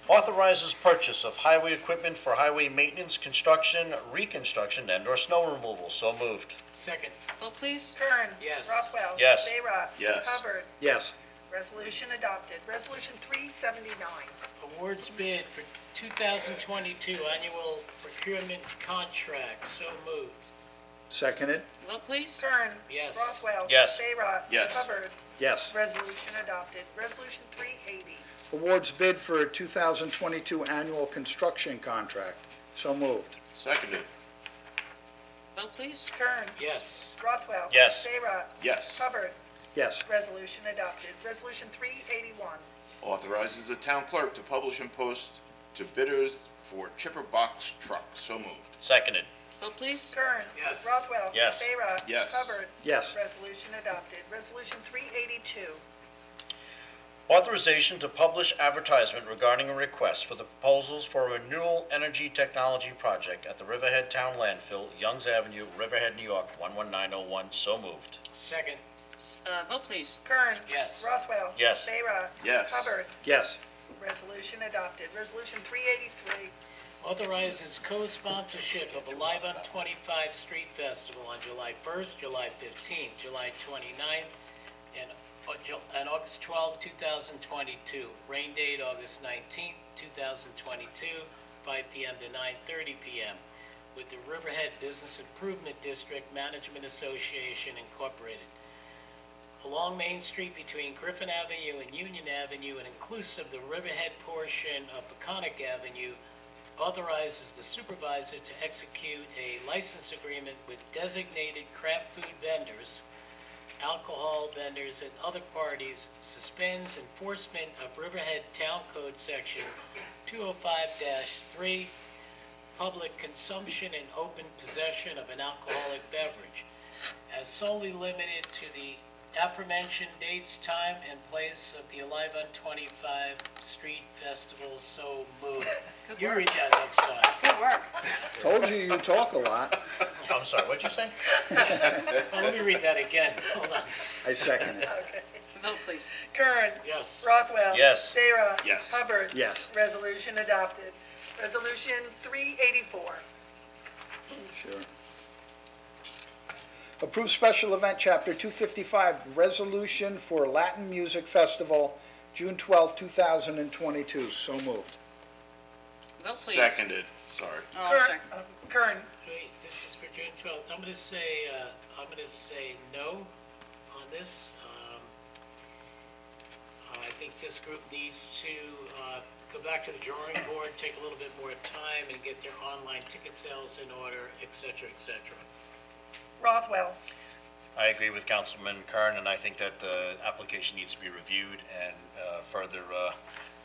Speaker 17: Authorizes purchase of highway equipment for highway maintenance, construction, reconstruction, and/or snow removal, so moved.
Speaker 18: Second.
Speaker 1: Vote, please.
Speaker 5: Kern.
Speaker 18: Yes.
Speaker 5: Rothwell.
Speaker 17: Yes.
Speaker 5: Bayrock.
Speaker 3: Yes.
Speaker 5: Hubbard.
Speaker 4: Yes.
Speaker 5: Resolution adopted. Resolution 379.
Speaker 18: Awards bid for 2022 annual procurement contract, so moved.
Speaker 4: Seconded.
Speaker 1: Vote, please.
Speaker 5: Kern.
Speaker 18: Yes.
Speaker 5: Rothwell.
Speaker 17: Yes.
Speaker 5: Bayrock.
Speaker 3: Yes.
Speaker 5: Hubbard.
Speaker 4: Yes.
Speaker 5: Resolution adopted. Resolution 380.
Speaker 4: Awards bid for a 2022 annual construction contract, so moved.
Speaker 3: Seconded.
Speaker 1: Vote, please.
Speaker 5: Kern.
Speaker 18: Yes.
Speaker 5: Rothwell.
Speaker 17: Yes.
Speaker 5: Bayrock.
Speaker 3: Yes.
Speaker 5: Hubbard.
Speaker 4: Yes.
Speaker 5: Resolution adopted. Resolution 381.
Speaker 3: Authorizes the town clerk to publish and post to bidders for chipper box truck, so moved.
Speaker 17: Seconded.
Speaker 1: Vote, please.
Speaker 5: Kern.
Speaker 18: Yes.
Speaker 5: Rothwell.
Speaker 17: Yes.
Speaker 5: Bayrock.
Speaker 3: Yes.
Speaker 5: Hubbard.
Speaker 4: Yes.
Speaker 5: Resolution adopted. Resolution 382.
Speaker 17: Authorization to publish advertisement regarding a request for the proposals for a renewable energy technology project at the Riverhead Town Landfill, Youngs Avenue, Riverhead, New York, 11901, so moved.
Speaker 18: Second.
Speaker 1: Vote, please.
Speaker 5: Kern.
Speaker 18: Yes.
Speaker 5: Rothwell.
Speaker 17: Yes.
Speaker 5: Bayrock.
Speaker 3: Yes.
Speaker 5: Hubbard.
Speaker 4: Yes.
Speaker 5: Resolution adopted. Resolution 383.
Speaker 18: Authorizes co-sponsorship of a Live on 25 Street Festival on July 1st, July 15th, July 29th, and August 12th, 2022. Rain date August 19th, 2022, 5 p.m. to 9:30 p.m. with the Riverhead Business Improvement District Management Association Incorporated. along Main Street between Griffin Avenue and Union Avenue and inclusive the Riverhead portion of Peconic Avenue, authorizes the supervisor to execute a license agreement with designated craft food vendors, alcohol vendors, and other parties, suspends enforcement of Riverhead Town Code Section 205-3, public consumption and open possession of an alcoholic beverage, as solely limited to the aforementioned dates, time, and place of the Alive on 25 Street Festival. So moved. You read that next time.
Speaker 1: Good work.
Speaker 4: Told you you talk a lot.
Speaker 17: I'm sorry, what'd you say?
Speaker 18: Oh, let me read that again. Hold on.
Speaker 4: I second it.
Speaker 5: Okay.
Speaker 1: Vote, please.
Speaker 5: Kern.
Speaker 18: Yes.
Speaker 5: Rothwell.
Speaker 17: Yes.
Speaker 5: Bayrock.
Speaker 3: Yes.
Speaker 5: Hubbard.
Speaker 4: Yes.
Speaker 5: Resolution adopted. Resolution 384.
Speaker 4: Sure. Approve special event, Chapter 255, resolution for Latin Music Festival, June 12, 2022. So moved.
Speaker 1: Vote, please.
Speaker 3: Seconded, sorry.
Speaker 1: Oh, I'm
Speaker 5: Kern.
Speaker 1: sorry.
Speaker 5: Kern.
Speaker 18: Wait, this is for June 12th. I'm gonna say no on this. I think this group needs to go back to the drawing board, take a little bit more time, and get their online ticket sales in order, et cetera, et cetera.
Speaker 5: Rothwell.
Speaker 17: I agree with Councilman Kern, and I think that the application needs to be reviewed and further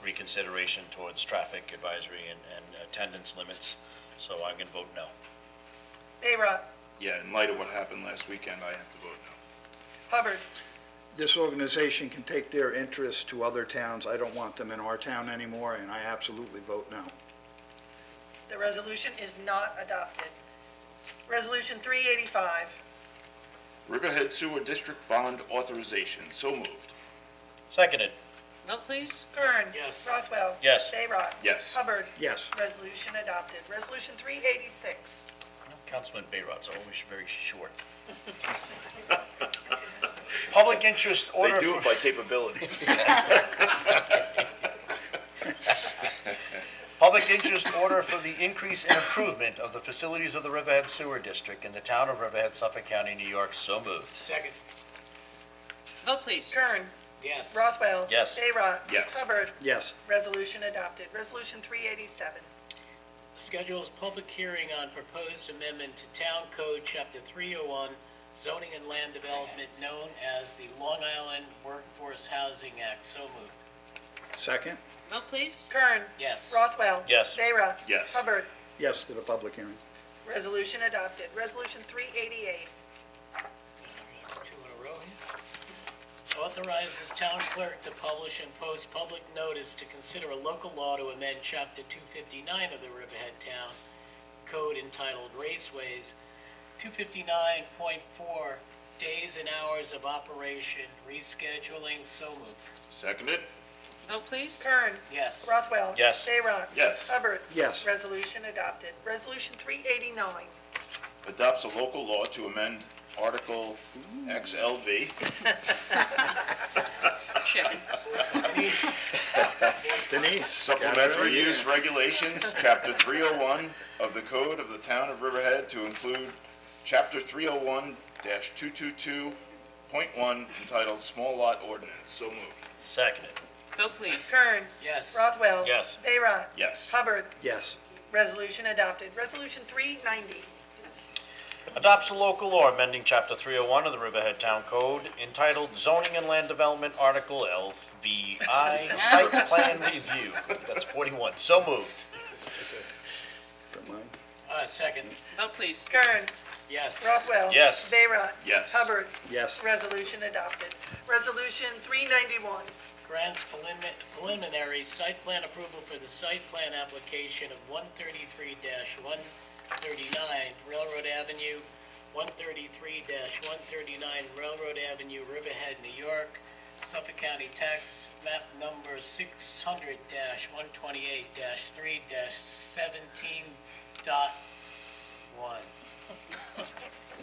Speaker 17: reconsideration towards traffic advisory and attendance limits. So I'm going to vote no.
Speaker 5: Bayrock.
Speaker 3: Yeah, in light of what happened last weekend, I have to vote no.
Speaker 5: Hubbard.
Speaker 4: This organization can take their interests to other towns. I don't want them in our town anymore, and I absolutely vote no.
Speaker 5: The resolution is not adopted. Resolution 385.
Speaker 3: Riverhead Sewer District Bond Authorization, so moved.
Speaker 17: Seconded.
Speaker 1: Vote, please.
Speaker 5: Kern.
Speaker 18: Yes.
Speaker 5: Rothwell.
Speaker 17: Yes.
Speaker 5: Bayrock.
Speaker 3: Yes.
Speaker 5: Hubbard.
Speaker 4: Yes.
Speaker 5: Resolution adopted. Resolution 386.
Speaker 17: Councilman Bayrod's always very short. Public interest order
Speaker 3: They do
Speaker 17: for...
Speaker 3: it by capabilities.
Speaker 17: Public interest order for the increase and improvement of the facilities of the Riverhead Sewer District in the town of Riverhead, Suffolk County, New York. So moved.
Speaker 18: Second.
Speaker 1: Vote, please.
Speaker 5: Kern.
Speaker 18: Yes.
Speaker 5: Rothwell.
Speaker 17: Yes.
Speaker 5: Bayrock.
Speaker 3: Yes.
Speaker 5: Hubbard.
Speaker 4: Yes.
Speaker 5: Resolution adopted. Resolution 387.
Speaker 18: Schedules public hearing on proposed amendment to Town Code, Chapter 301, zoning and land development known as the Long Island Workforce Housing Act. So moved.
Speaker 4: Second?
Speaker 1: Vote, please.
Speaker 5: Kern.
Speaker 18: Yes.
Speaker 5: Rothwell.
Speaker 17: Yes.
Speaker 5: Bayrock.
Speaker 3: Yes.
Speaker 5: Hubbard.
Speaker 4: Yes to the public hearing.
Speaker 5: Resolution adopted. Resolution 388.
Speaker 18: Two in a row here. Authorizes town clerk to publish and post public notice to consider a local law to amend Chapter 259 of the Riverhead Town Code entitled Raceways, 259.4, Days and Hours of Operation, rescheduling. So moved.
Speaker 3: Seconded?
Speaker 1: Vote, please.
Speaker 5: Kern.
Speaker 18: Yes.
Speaker 5: Rothwell.
Speaker 17: Yes.
Speaker 5: Bayrock.
Speaker 3: Yes.
Speaker 5: Hubbard.
Speaker 4: Yes.
Speaker 5: Resolution adopted. Resolution 389.
Speaker 3: Adopts a local law to amend Article XLV,
Speaker 1: Chicken.
Speaker 4: Denise?
Speaker 3: Supplementary Use Regulations, Chapter 301 of the Code of the Town of Riverhead to include Chapter 301-222.1 entitled Small Lot Ordinance. So moved.
Speaker 17: Seconded.
Speaker 1: Vote, please.
Speaker 5: Kern.
Speaker 18: Yes.
Speaker 5: Rothwell.
Speaker 17: Yes.
Speaker 5: Bayrock.
Speaker 3: Yes.
Speaker 5: Hubbard.
Speaker 4: Yes.
Speaker 5: Resolution adopted. Resolution 390.
Speaker 17: Adopts a local law amending Chapter 301 of the Riverhead Town Code entitled Zoning and Land Development, Article LVI, Site Plan Review. That's 41. So moved.
Speaker 4: Is that mine?
Speaker 18: Second.
Speaker 1: Vote, please.
Speaker 5: Kern.
Speaker 18: Yes.
Speaker 5: Rothwell.
Speaker 17: Yes.
Speaker 5: Bayrock.
Speaker 3: Yes.
Speaker 5: Hubbard.
Speaker 4: Yes.
Speaker 5: Resolution adopted. Resolution 391.
Speaker 18: Grants preliminary site plan approval for the site plan application of 133-139 Railroad Avenue, 133-139 Railroad Avenue, Riverhead, New York, Suffolk County Tax Map Number 600-128-3-17.1.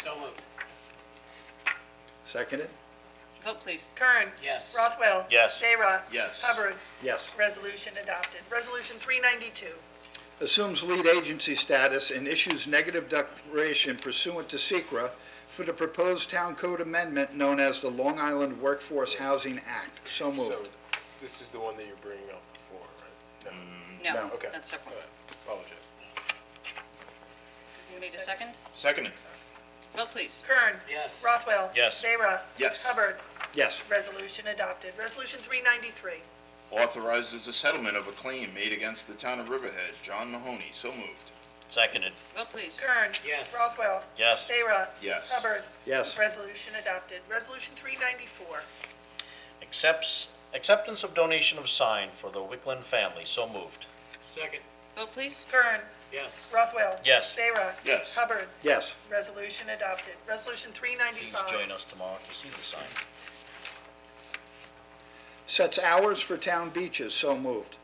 Speaker 18: So moved.
Speaker 4: Seconded?
Speaker 1: Vote, please.
Speaker 5: Kern.
Speaker 18: Yes.
Speaker 5: Rothwell.
Speaker 17: Yes.
Speaker 5: Bayrock.
Speaker 3: Yes.
Speaker 5: Hubbard.
Speaker 4: Yes.
Speaker 5: Resolution adopted. Resolution 392.
Speaker 4: Assumes lead agency status and issues negative declaration pursuant to SECRA for the proposed town code amendment known as the Long Island Workforce Housing Act. So
Speaker 7: So
Speaker 4: moved.
Speaker 7: this is the one that you're bringing up before, right?
Speaker 1: No,
Speaker 4: No.
Speaker 7: Okay.
Speaker 1: that's separate.
Speaker 7: Apologize.
Speaker 1: You need a second?
Speaker 3: Seconded.
Speaker 1: Vote, please.
Speaker 5: Kern.
Speaker 18: Yes.
Speaker 5: Rothwell.
Speaker 17: Yes.
Speaker 5: Vera.
Speaker 3: Yes.
Speaker 5: Hubbard.
Speaker 4: Yes.
Speaker 5: Resolution adopted. Resolution 393.
Speaker 3: Authorizes the settlement of a claim made against the town of Riverhead. John Mahoney. So moved.
Speaker 17: Seconded.
Speaker 1: Vote, please.
Speaker 5: Kern.
Speaker 18: Yes.
Speaker 5: Rothwell.
Speaker 17: Yes.
Speaker 5: Vera.
Speaker 3: Yes.
Speaker 5: Hubbard.
Speaker 4: Yes.
Speaker 5: Resolution adopted. Resolution 394.
Speaker 17: Acceptance of donation of sign for the Wickland family. So moved.
Speaker 18: Second.
Speaker 1: Vote, please.
Speaker 5: Kern.
Speaker 18: Yes.
Speaker 5: Rothwell.
Speaker 17: Yes.
Speaker 5: Vera.
Speaker 3: Yes.
Speaker 5: Hubbard.
Speaker 4: Yes.
Speaker 5: Resolution adopted. Resolution
Speaker 17: Please
Speaker 5: 395.
Speaker 17: join us tomorrow to see the sign.
Speaker 4: Sets hours for town beaches. So moved.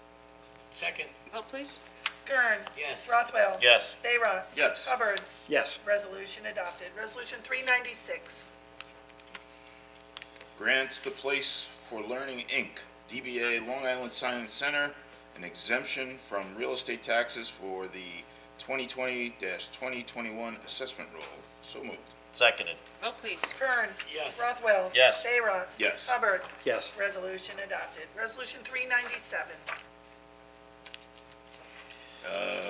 Speaker 18: Second.
Speaker 1: Vote, please.
Speaker 5: Kern.
Speaker 18: Yes.
Speaker 5: Rothwell.
Speaker 17: Yes.
Speaker 5: Vera.
Speaker 3: Yes.
Speaker 5: Hubbard.
Speaker 4: Yes.
Speaker 5: Resolution adopted. Resolution 396.
Speaker 3: Grants the Place for Learning, Inc., DBA Long Island Science Center, an exemption from real estate taxes for the 2020-2021 assessment roll. So moved.
Speaker 17: Seconded.
Speaker 1: Vote, please.
Speaker 5: Kern.
Speaker 18: Yes.
Speaker 5: Rothwell.
Speaker 17: Yes.
Speaker 5: Vera.
Speaker 3: Yes.
Speaker 5: Hubbard.
Speaker 4: Yes.
Speaker 5: Resolution adopted. Resolution 397.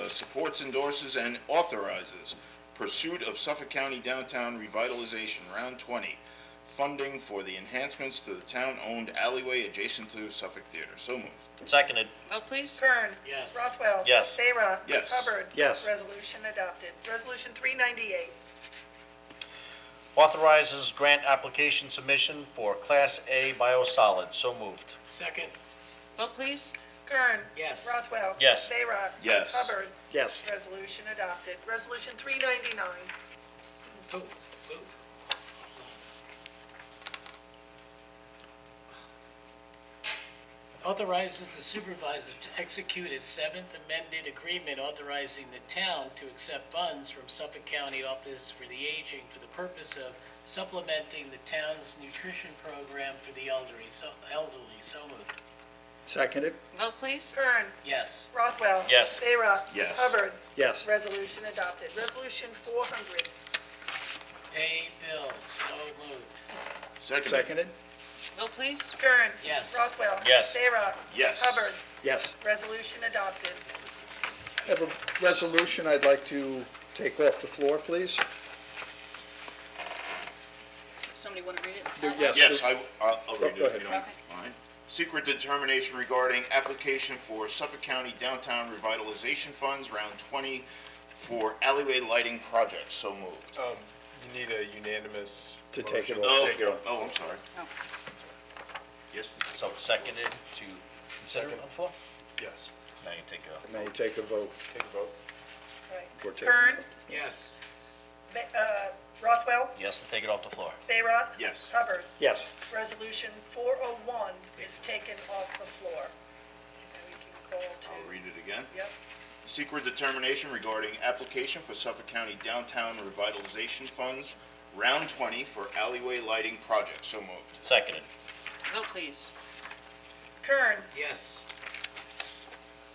Speaker 3: Supports, endorses, and authorizes pursuit of Suffolk County Downtown Revitalization Round 20, funding for the enhancements to the town-owned alleyway adjacent to Suffolk Theater. So moved.
Speaker 17: Seconded.
Speaker 1: Vote, please.
Speaker 5: Kern.
Speaker 18: Yes.
Speaker 5: Rothwell.
Speaker 17: Yes.
Speaker 5: Vera.
Speaker 3: Yes.
Speaker 5: Hubbard.
Speaker 4: Yes.
Speaker 5: Resolution adopted. Resolution 398.
Speaker 17: Authorizes grant application submission for Class A biosolids. So moved.
Speaker 18: Second.
Speaker 1: Vote, please.
Speaker 5: Kern.
Speaker 18: Yes.
Speaker 5: Rothwell.
Speaker 17: Yes.
Speaker 5: Vera.
Speaker 3: Yes.
Speaker 5: Hubbard.
Speaker 4: Yes.
Speaker 5: Resolution adopted. Resolution 399.
Speaker 18: Vote. Authorizes the supervisor to execute a seventh amended agreement authorizing the town to accept funds from Suffolk County Office for the Aging for the purpose of supplementing the town's nutrition program for the elderly. So moved.
Speaker 4: Seconded.
Speaker 1: Vote, please.
Speaker 5: Kern.
Speaker 18: Yes.
Speaker 5: Rothwell.
Speaker 17: Yes.
Speaker 5: Vera.
Speaker 3: Yes.
Speaker 5: Hubbard.
Speaker 4: Yes.
Speaker 5: Resolution adopted. Resolution 400.
Speaker 18: Pay bills. So moved.
Speaker 3: Seconded.
Speaker 4: Seconded.
Speaker 1: Vote, please.
Speaker 5: Kern.
Speaker 18: Yes.
Speaker 5: Rothwell.
Speaker 17: Yes.
Speaker 5: Vera.
Speaker 3: Yes.
Speaker 5: Hubbard.
Speaker 4: Yes.
Speaker 5: Resolution adopted.
Speaker 4: I have a resolution I'd like to take off the floor, please.
Speaker 1: Somebody want to read it?
Speaker 4: Yes.
Speaker 3: Yes, I'll read
Speaker 4: Go
Speaker 3: it if you
Speaker 4: ahead.
Speaker 3: don't mind. Secret determination regarding application for Suffolk County Downtown Revitalization Funds, Round 20, for alleyway lighting projects. So moved.
Speaker 7: You need a unanimous
Speaker 4: To take it
Speaker 7: motion.
Speaker 4: off.
Speaker 7: Take it off.
Speaker 3: Oh, I'm sorry.
Speaker 1: Oh.
Speaker 3: Yes.
Speaker 17: So seconded to consider it on the floor?
Speaker 7: Yes.
Speaker 17: Now you take a
Speaker 4: Now you take a vote.
Speaker 7: Take a vote.
Speaker 5: Right.
Speaker 4: We're taking
Speaker 5: Kern.
Speaker 18: Yes.
Speaker 5: Rothwell.
Speaker 17: yes to take it off the floor.
Speaker 5: Vera.
Speaker 3: Yes.
Speaker 5: Hubbard.
Speaker 4: Yes.
Speaker 5: Resolution 401 is taken off the floor. And we can call to,
Speaker 3: I'll read it again.
Speaker 5: yep.
Speaker 3: Secret determination regarding application for Suffolk County Downtown Revitalization Funds, Round 20, for alleyway lighting projects. So moved.
Speaker 17: Seconded.
Speaker 1: Vote, please.
Speaker 5: Kern.
Speaker 18: Yes.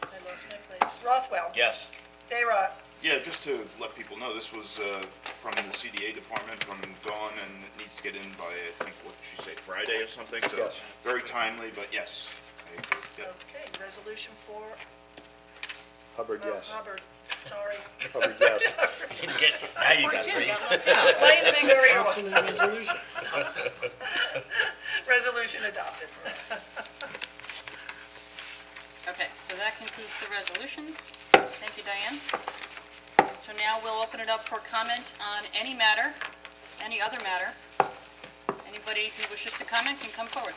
Speaker 5: I lost my place. Rothwell.
Speaker 17: Yes.
Speaker 5: Vera.
Speaker 3: Yeah, just to let people know, this was from the CDA department from Dawn, and it needs to get in by, I think, what did she say, Friday or something? So
Speaker 4: Yes.
Speaker 3: very timely, but yes. I agree. Yep.
Speaker 5: Okay, resolution 4.
Speaker 4: Hubbard, yes.
Speaker 5: Hubbard, sorry.
Speaker 4: Hubbard, yes.
Speaker 17: Didn't get, now you got three.
Speaker 5: Plain Figure
Speaker 18: Councilman resolution.
Speaker 5: Resolution adopted.
Speaker 1: Okay, so that concludes the resolutions. Thank you, Diane. And so now we'll open it up for comment on any matter, any other matter. Anybody who wishes to comment can come forward.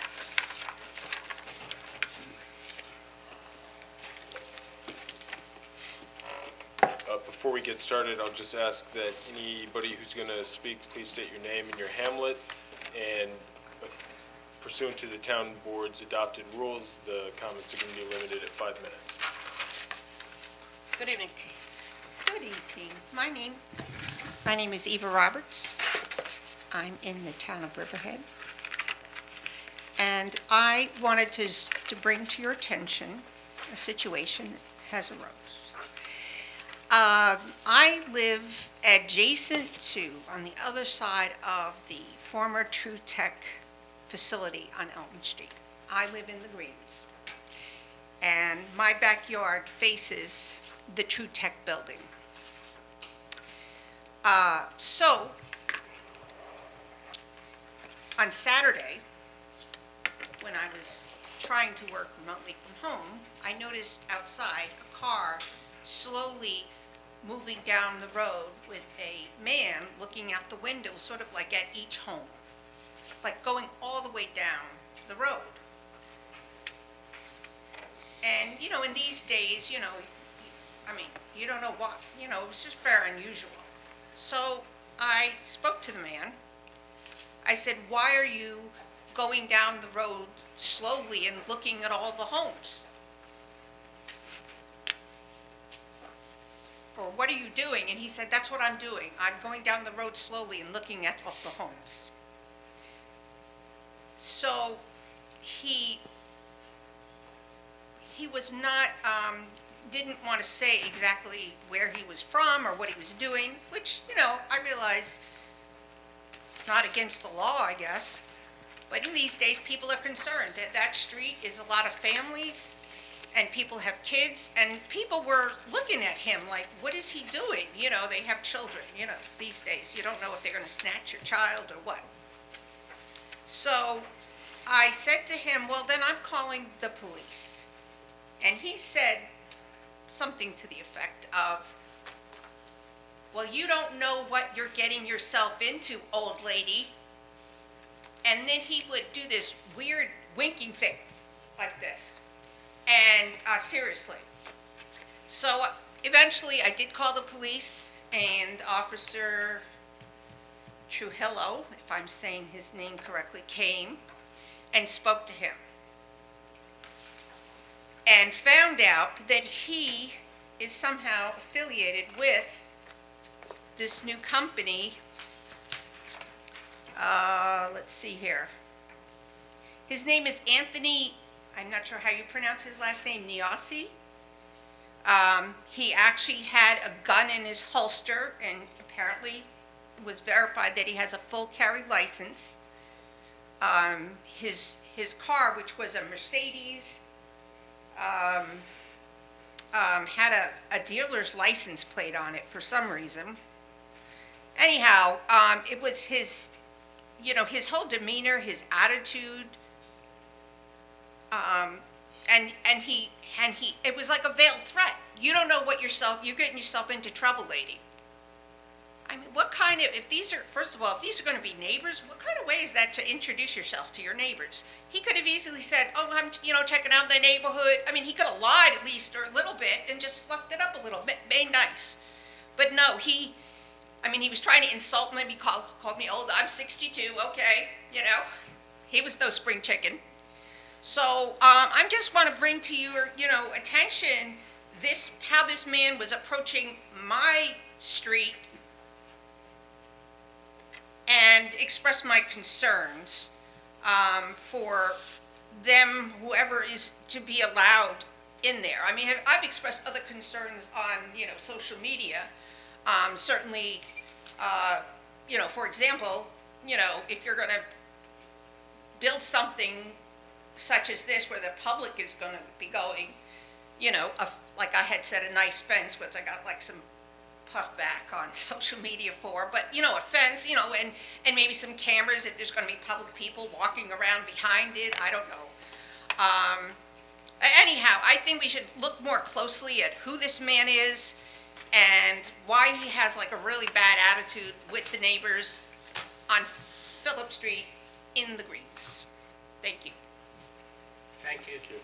Speaker 7: Before we get started, I'll just ask that anybody who's going to speak, please state your name and your hamlet. And pursuant to the town board's adopted rules, the comments are going to be limited at 5 minutes.
Speaker 1: Good evening.
Speaker 20: Good evening. My name is Eva Roberts. I'm in the town of Riverhead. And I wanted to bring to your attention a situation that has arose. I live adjacent to, on the other side of the former True Tech facility on Elm Street. I live in the Greens. And my backyard faces the True Tech building. So, on Saturday, when I was trying to work remotely from home, I noticed outside a car slowly moving down the road with a man looking out the window, sort of like at each home, like going all the way down the road. And, you know, in these days, you know, I mean, you don't know what, you know, it was just very unusual. So I spoke to the man. I said, why are you going down the road slowly and looking at all the homes? Or what are you doing? And he said, that's what I'm doing. I'm going down the road slowly and looking at all the homes. So he was not, didn't want to say exactly where he was from or what he was doing, which, you know, I realize not against the law, I guess. But in these days, people are concerned that that street is a lot of families and people have kids, and people were looking at him like, what is he doing? You know, they have children, you know, these days. You don't know if they're going to snatch your child or what. So I said to him, well, then I'm calling the police. And he said something to the effect of, well, you don't know what you're getting yourself into, old lady. And then he would do this weird winking thing like this. And seriously. So eventually I did call the police, and Officer Trujillo, if I'm saying his name correctly, came and spoke to him. And found out that he is somehow affiliated with this new company. Let's see here. His name is Anthony, I'm not sure how you pronounce his last name, Niasi. He actually had a gun in his holster, and apparently it was verified that he has a full carry license. His car, which was a Mercedes, had a dealer's license plate on it for some reason. Anyhow, it was his, you know, his whole demeanor, his attitude, and he, it was like a veiled threat. You don't know what you're getting yourself into trouble, lady. I mean, what kind of, if these are, first of all, if these are going to be neighbors, what kind of way is that to introduce yourself to your neighbors? He could have easily said, oh, I'm, you know, checking out the neighborhood. I mean, he could have lied at least, or a little bit, and just fluffed it up a little bit, made nice. But no, he was trying to insult me. He called me old. I'm 62, okay, you know. He was no spring chicken. So I just want to bring to your, you know, attention how this man was approaching my street, and express my concerns for them, whoever is to be allowed in there. I mean, I've expressed other concerns on, you know, social media. Certainly, you know, for example, you know, if you're going to build something such as this where the public is going to be going, you know, like I had said, a nice fence, which I got like some puffback on social media for, but, you know, a fence, you know, and maybe some cameras if there's going to be public people walking around behind it, I don't know. Anyhow, I think we should look more closely at who this man is and why he has like a really bad attitude with the neighbors on Phillip Street in the Greens. Thank you.
Speaker 18: Thank you, too.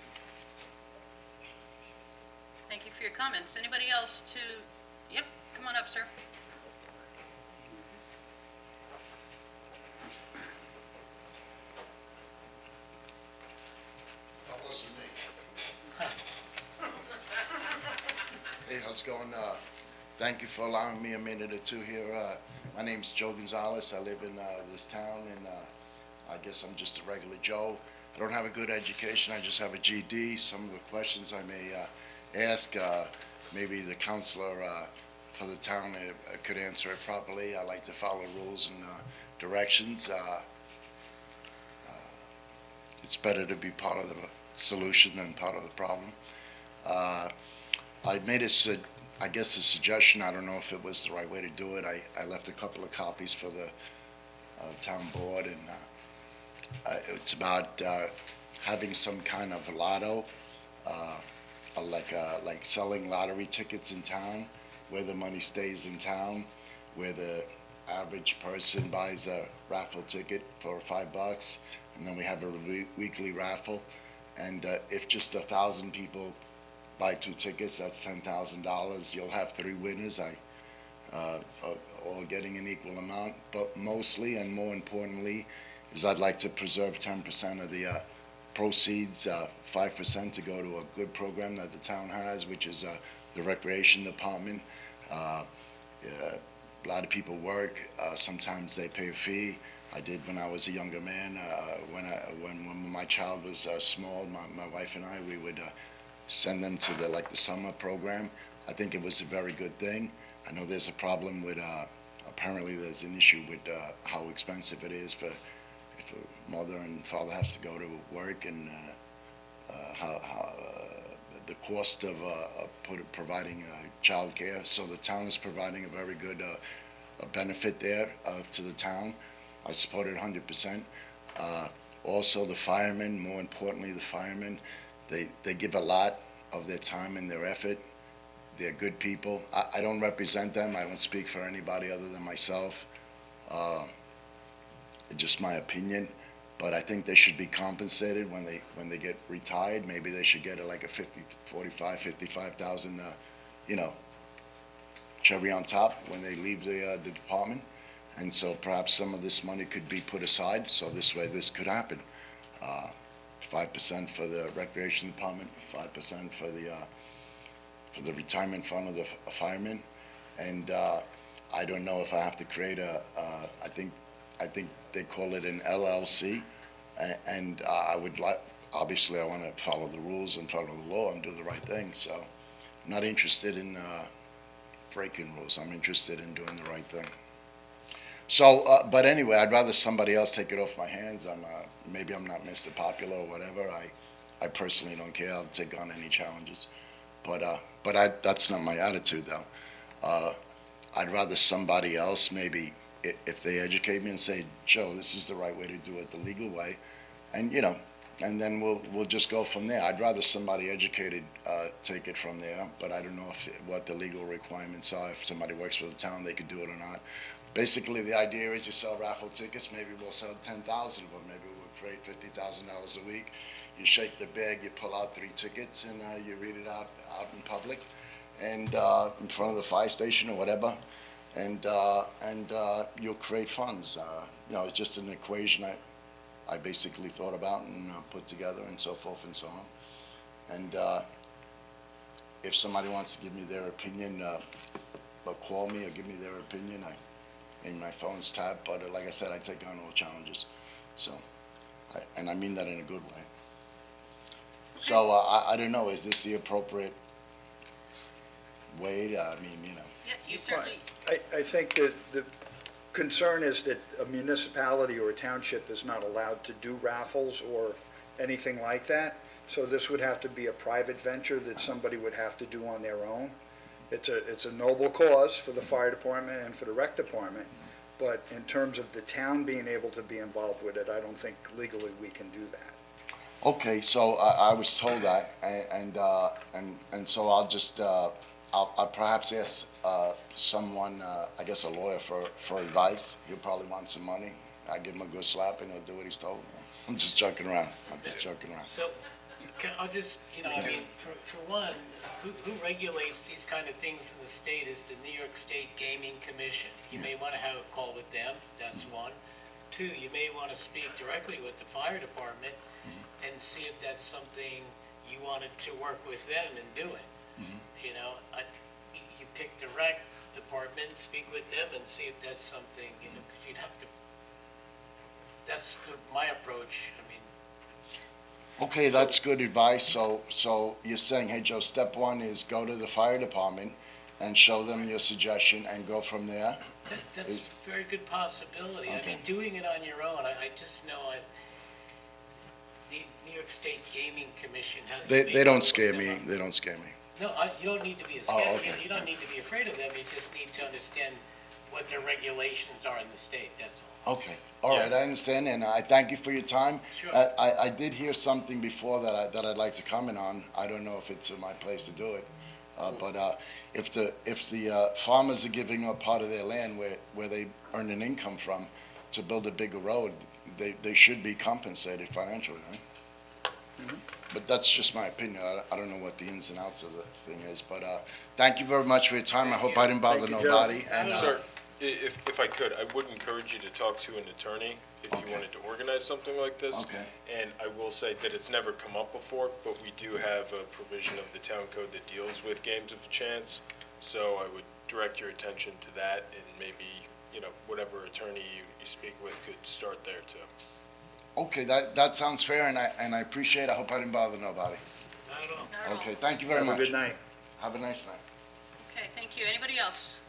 Speaker 1: Thank you for your comments. Anybody else to, yep, come on up, sir.
Speaker 21: That wasn't me. Hey, how's it going? Thank you for allowing me a minute or two here. My name's Joe Gonzalez. I live in this town, and I guess I'm just a regular Joe. I don't have a good education. I just have a GED. Some of the questions I may ask, maybe the counselor for the town could answer it properly. I like to follow rules and directions. It's better to be part of the solution than part of the problem. I made I guess a suggestion. I don't know if it was the right way to do it. I left a couple of copies for the town board, and it's about having some kind of lotto, like selling lottery tickets in town, where the money stays in town, where the average person buys a raffle ticket for $5, and then we have a weekly raffle. And if just 1,000 people buy 2 tickets, that's $10,000. You'll have 3 winners, all getting an equal amount. But mostly, and more importantly, is I'd like to preserve 10% of the proceeds, 5% to go to a good program that the town has, which is the recreation department. A lot of people work. Sometimes they pay a fee. I did when I was a younger man. When my child was small, my wife and I, we would send them to the summer program. I think it was a very good thing. I know there's a problem with, apparently there's an issue with how expensive it is if a mother and father has to go to work, and how the cost of providing child care. So the town is providing a very good benefit there to the town. I support it 100%. Also, the firemen, more importantly, the firemen, they give a lot of their time and their effort. They're good people. I don't represent them. I don't speak for anybody other than myself. Just my opinion. But I think they should be compensated when they get retired. Maybe they should get like a $55,000, cherry on top when they leave the department. And so perhaps some of this money could be put aside, so this way this could happen. 5% for the recreation department, 5% for the retirement fund of the firemen. And I don't know if I have to create I think they call it an LLC, and obviously I want to follow the rules and follow the law and do the right thing. So I'm not interested in breaking rules. I'm interested in doing the right thing. So, but anyway, I'd rather somebody else take it off my hands. Maybe I'm not Mr. Popular or whatever. I personally don't care. I'll take on any challenges. But that's not my attitude, though. I'd rather somebody else, maybe, if they educate me and say, Joe, this is the right way to do it, the legal way, and and then we'll just go from there. I'd rather somebody educated take it from there, but I don't know what the legal requirements are. If somebody works for the town, they could do it or not. Basically, the idea is you sell raffle tickets. Maybe we'll sell 10,000 of them. Maybe we'll create $50,000 a week. You shake the bag, you pull out 3 tickets, and you read it out in public, and in front of the fire station or whatever, and you'll create funds. It's just an equation I basically thought about and put together, and so forth and so on. And if somebody wants to give me their opinion, call me or give me their opinion. My phone's tapped, but like I said, I take on all challenges. So, and I mean that in a good way. So I don't know, is this the appropriate way to,
Speaker 1: Yeah, you certainly,
Speaker 4: I think that the concern is that a municipality or a township is not allowed to do raffles or anything like that. So this would have to be a private venture that somebody would have to do on their own. It's a noble cause for the fire department and for the rec department, but in terms of the town being able to be involved with it, I don't think legally we can do that.
Speaker 21: Okay, so I was told that, and so I'll just I'll perhaps ask someone, I guess a lawyer, for advice. He'll probably want some money. I give him a good slap and he'll do what he's told. I'm just joking around.
Speaker 18: So, I'll just, for one, who regulates these kind of things in the state is the New York State Gaming Commission. You may want to have a call with them, that's one. 2, you may want to speak directly with the fire department and see if that's something you wanted to work with them in doing. You pick the rec department, speak with them and see if that's something, because you'd have to, that's my approach.
Speaker 21: Okay, that's good advice. So you're saying, hey, Joe, step one is go to the fire department and show them your suggestion and go from there?
Speaker 18: That's a very good possibility. I
Speaker 21: Okay.
Speaker 18: mean, doing it on your own, I just know the New York State Gaming Commission has.
Speaker 21: They don't scare me. They don't scare me.
Speaker 18: No, you don't need to be
Speaker 21: Oh,
Speaker 18: scared.
Speaker 21: okay.
Speaker 18: You don't need to be afraid of them. You just need to understand what their regulations are in the state, that's all.
Speaker 21: Okay, all right, I understand, and I thank you for your time.
Speaker 18: Sure.
Speaker 21: I did hear something before that I'd like to comment on. I don't know if it's my place to do it, but if the farmers are giving up part of their land where they earn an income from to build a bigger road, they should be compensated financially, right? But that's just my opinion. I don't know what the ins and outs of the thing is, but thank you very much for your time. I hope I didn't bother
Speaker 4: Thank you, Joe.
Speaker 21: nobody. And
Speaker 7: Sir, if I could, I would encourage you to talk to an attorney if you wanted to organize something like this.
Speaker 21: Okay.
Speaker 7: And I will say that it's never come up before, but we do have a provision of the town code that deals with games of chance. So I would direct your attention to that, and maybe, whatever attorney you speak with could start there too.
Speaker 21: Okay, that sounds fair, and I appreciate it. I hope I didn't bother nobody.
Speaker 18: Not at all.
Speaker 21: Okay, thank you very
Speaker 4: Have a
Speaker 21: much.
Speaker 4: good night.
Speaker 21: Have a nice night.
Speaker 1: Okay, thank you. Anybody else?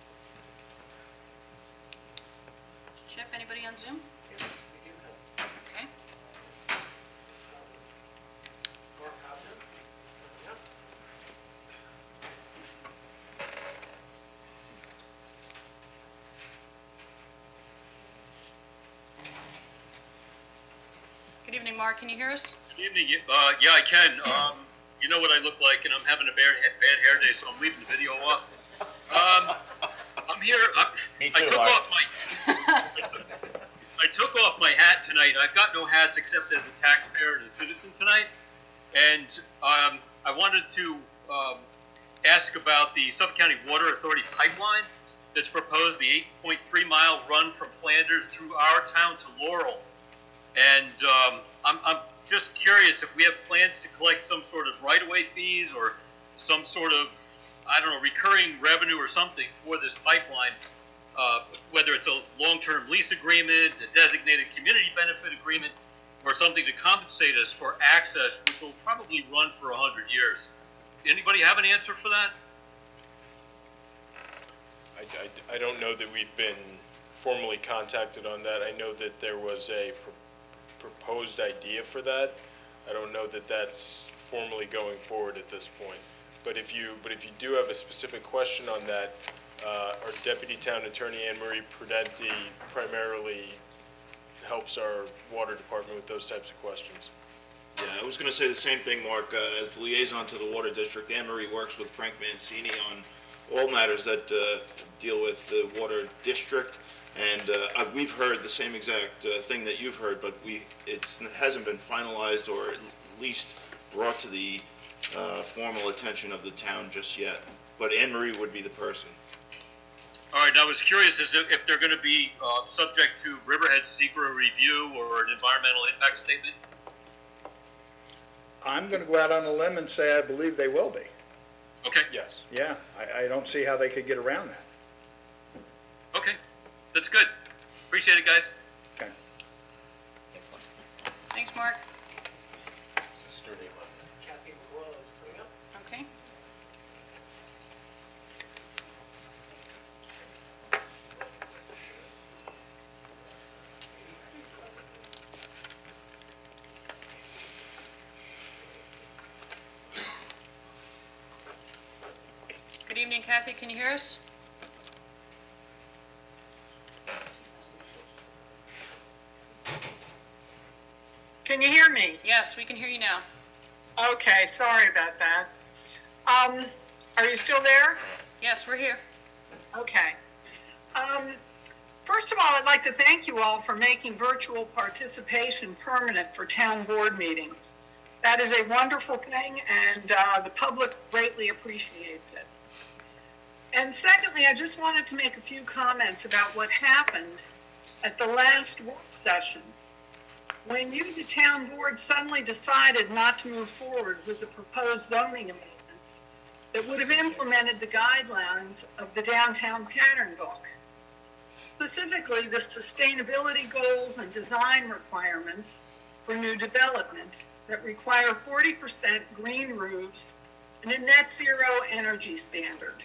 Speaker 1: Chip, anybody on Zoom? Okay. Good evening, Mark. Can you hear us?
Speaker 6: Good evening. Yeah, I can. You know what I look like, and I'm having a bad hair day, so I'm leaving the video off. I'm here.
Speaker 17: Me
Speaker 6: I
Speaker 17: too,
Speaker 6: took
Speaker 17: Mark.
Speaker 6: off my. I took off my hat tonight. I've got no hats except as a taxpayer and a citizen tonight, and I wanted to ask about the Suffolk County Water Authority pipeline that's proposed, the 8.3-mile run from Flanders through our town to Laurel. And I'm just curious if we have plans to collect some sort of right-of-way fees or some sort of, I don't know, recurring revenue or something for this pipeline, whether it's a long-term lease agreement, a designated community benefit agreement, or something to compensate us for access, which will probably run for 100 years. Anybody have an answer for that?
Speaker 7: I don't know that we've been formally contacted on that. I know that there was a proposed idea for that. I don't know that that's formally going forward at this point. But if you do have a specific question on that, our Deputy Town Attorney Anne Marie Prudenti primarily helps our water department with those types of questions.
Speaker 3: Yeah, I was going to say the same thing, Mark. As the liaison to the Water District, Anne Marie works with Frank Mancini on all matters that deal with the Water District. And we've heard the same exact thing that you've heard, but it hasn't been finalized or at least brought to the formal attention of the town just yet. But Anne Marie would be the person.
Speaker 6: All right, now I was curious as to if they're going to be subject to Riverhead secret review or an environmental impact statement.
Speaker 4: I'm going to go out on a limb and say I believe they will be.
Speaker 6: Okay.
Speaker 7: Yes.
Speaker 4: Yeah, I don't see how they could get around that.
Speaker 6: Okay, that's good. Appreciate it, guys.
Speaker 4: Okay.
Speaker 1: Thanks, Mark.
Speaker 18: Kathy McCall is coming up.
Speaker 1: Okay. Good evening, Kathy. Can you hear us?
Speaker 22: Can you hear me?
Speaker 1: Yes, we can hear you now.
Speaker 22: Okay, sorry about that. Are you still there?
Speaker 1: Yes, we're here.
Speaker 22: Okay. First of all, I'd like to thank you all for making virtual participation permanent for town board meetings. That is a wonderful thing, and the public greatly appreciates it. And secondly, I just wanted to make a few comments about what happened at the last work session, when you, the town board, suddenly decided not to move forward with the proposed zoning amendments that would have implemented the guidelines of the downtown pattern book. Specifically, the sustainability goals and design requirements for new development that require 40% green roofs and a net zero energy standard.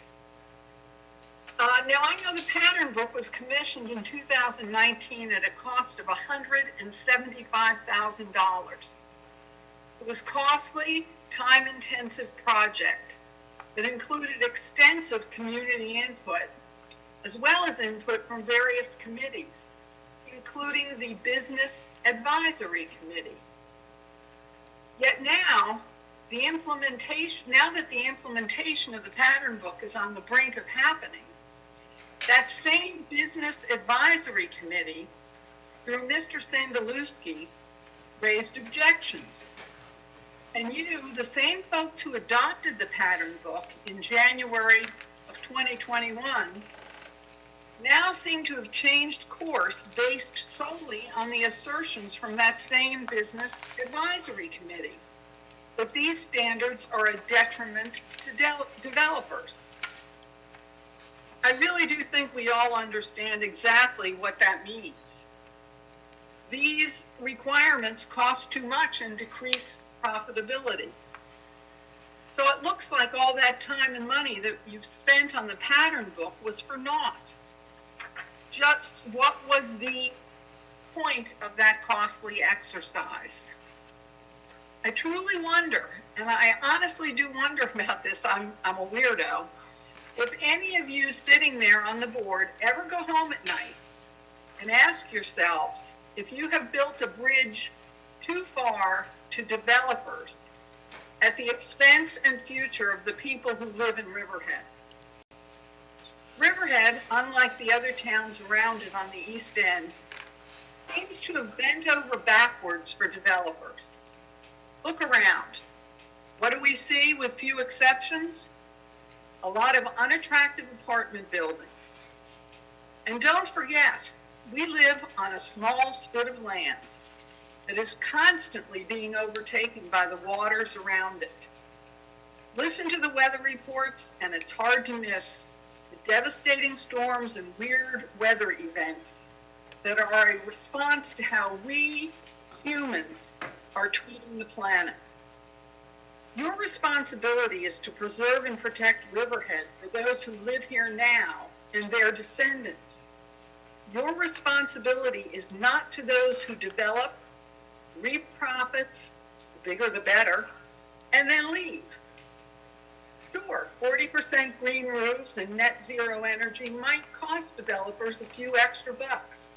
Speaker 22: Now, I know the pattern book was commissioned in 2019 at a cost of $175,000. It was costly, time-intensive project that included extensive community input, as well as input from various committees, including the Business Advisory Committee. Yet now that the implementation of the pattern book is on the brink of happening, that same Business Advisory Committee, through Mr. Sandalewski, raised objections. And you, the same folks who adopted the pattern book in January of 2021, now seem to have changed course based solely on the assertions from that same Business Advisory Committee, that these standards are a detriment to developers. I really do think we all understand exactly what that means. These requirements cost too much and decrease profitability. So it looks like all that time and money that you've spent on the pattern book was for naught. Just what was the point of that costly exercise? I truly wonder, and I honestly do wonder about this, I'm a weirdo, if any of you sitting there on the board ever go home at night and ask yourselves if you have built a bridge too far to developers at the expense and future of the people who live in Riverhead. Riverhead, unlike the other towns around it on the East End, seems to have bent over backwards for developers. Look around. What do we see with few exceptions? A lot of unattractive apartment buildings. And don't forget, we live on a small spit of land that is constantly being overtaken by the waters around it. Listen to the weather reports, and it's hard to miss the devastating storms and weird weather events that are a response to how we humans are treating the planet. Your responsibility is to preserve and protect Riverhead for those who live here now and their descendants. Your responsibility is not to those who develop, reap profits, the bigger the better, and then leave. Sure, 40% green roofs and net zero energy might cost developers a few extra bucks,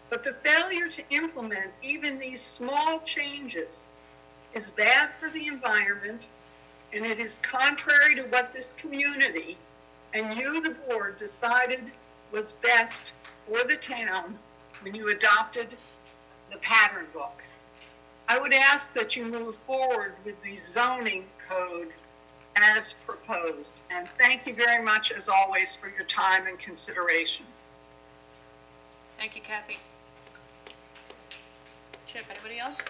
Speaker 22: but the failure to implement even these small changes is bad for the environment, and it is contrary to what this community and you, the board, decided was best for the town when you adopted the pattern book. I would ask that you move forward with the zoning code as proposed. And thank you very much, as always, for your time and consideration.
Speaker 1: Thank you, Kathy. Chip, anybody else?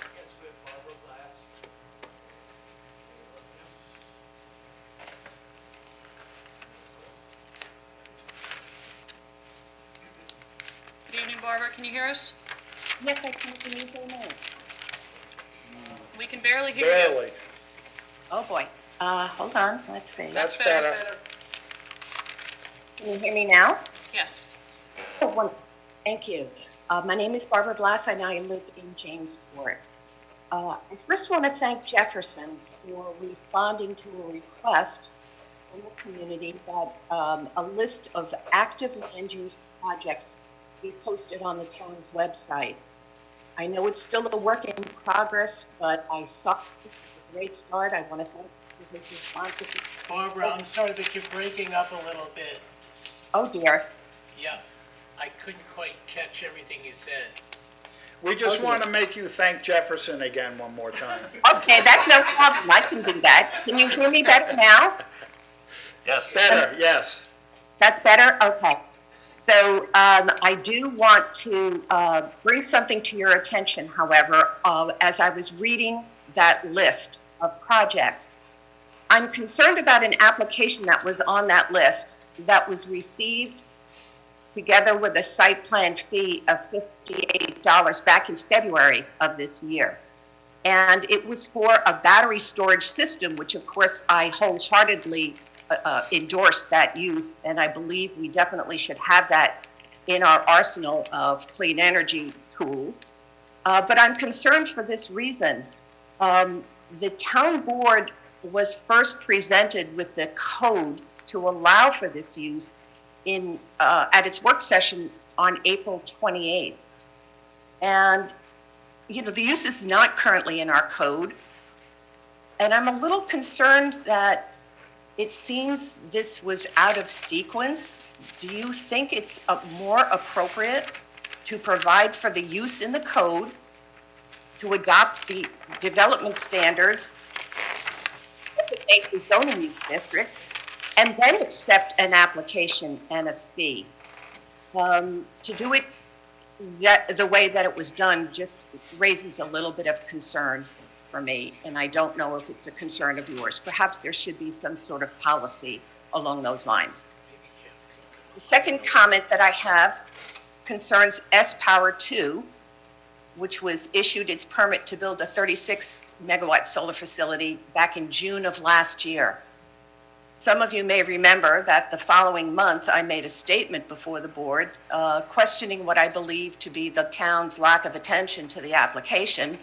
Speaker 1: Good evening, Barbara. Can you hear us?
Speaker 9: Yes, I can. Can you hear me?
Speaker 1: We can barely hear you.
Speaker 4: Barely.
Speaker 9: Oh, boy. Hold on. Let's see.
Speaker 4: That's better.
Speaker 9: Can you hear me now?
Speaker 1: Yes.
Speaker 9: Oh, wonderful. Thank you. My name is Barbara Blass, and I live in Jamesport. I first want to thank Jefferson for responding to a request from the community that a list of active land use projects be posted on the town's website. I know it's still a work in progress, but I saw this as a great start. I want to thank you for his responsiveness.
Speaker 18: Barbara, I'm sorry, but you're breaking up a little bit.
Speaker 9: Oh, dear.
Speaker 18: Yeah, I couldn't quite catch everything you said.
Speaker 4: We just want to make you thank Jefferson again one more time.
Speaker 9: Okay, that's no problem. I can do that. Can you hear me better now?
Speaker 17: Yes.
Speaker 4: Better, yes.
Speaker 9: That's better? Okay. So I do want to bring something to your attention, however, as I was reading that list of projects. I'm concerned about an application that was on that list that was received together with a site plan fee of $58 back in February of this year. And it was for a battery storage system, which of course I wholeheartedly endorse that use, and I believe we definitely should have that in our arsenal of clean energy tools. But I'm concerned for this reason. The town board was first presented with the code to allow for this use at its work session on April 28th. And, you know, the use is not currently in our code. And I'm a little concerned that it seems this was out of sequence. Do you think it's more appropriate to provide for the use in the code, to adopt the development standards, designate the zoning use district, and then accept an application and a fee? To do it the way that it was done just raises a little bit of concern for me, and I don't know if it's a concern of yours. Perhaps there should be some sort of policy along those lines. The second comment that I have concerns S-Power 2, which was issued its permit to build a 36 megawatt solar facility back in June of last year. Some of you may remember that the following month, I made a statement before the board questioning what I believe to be the town's lack of attention to the application.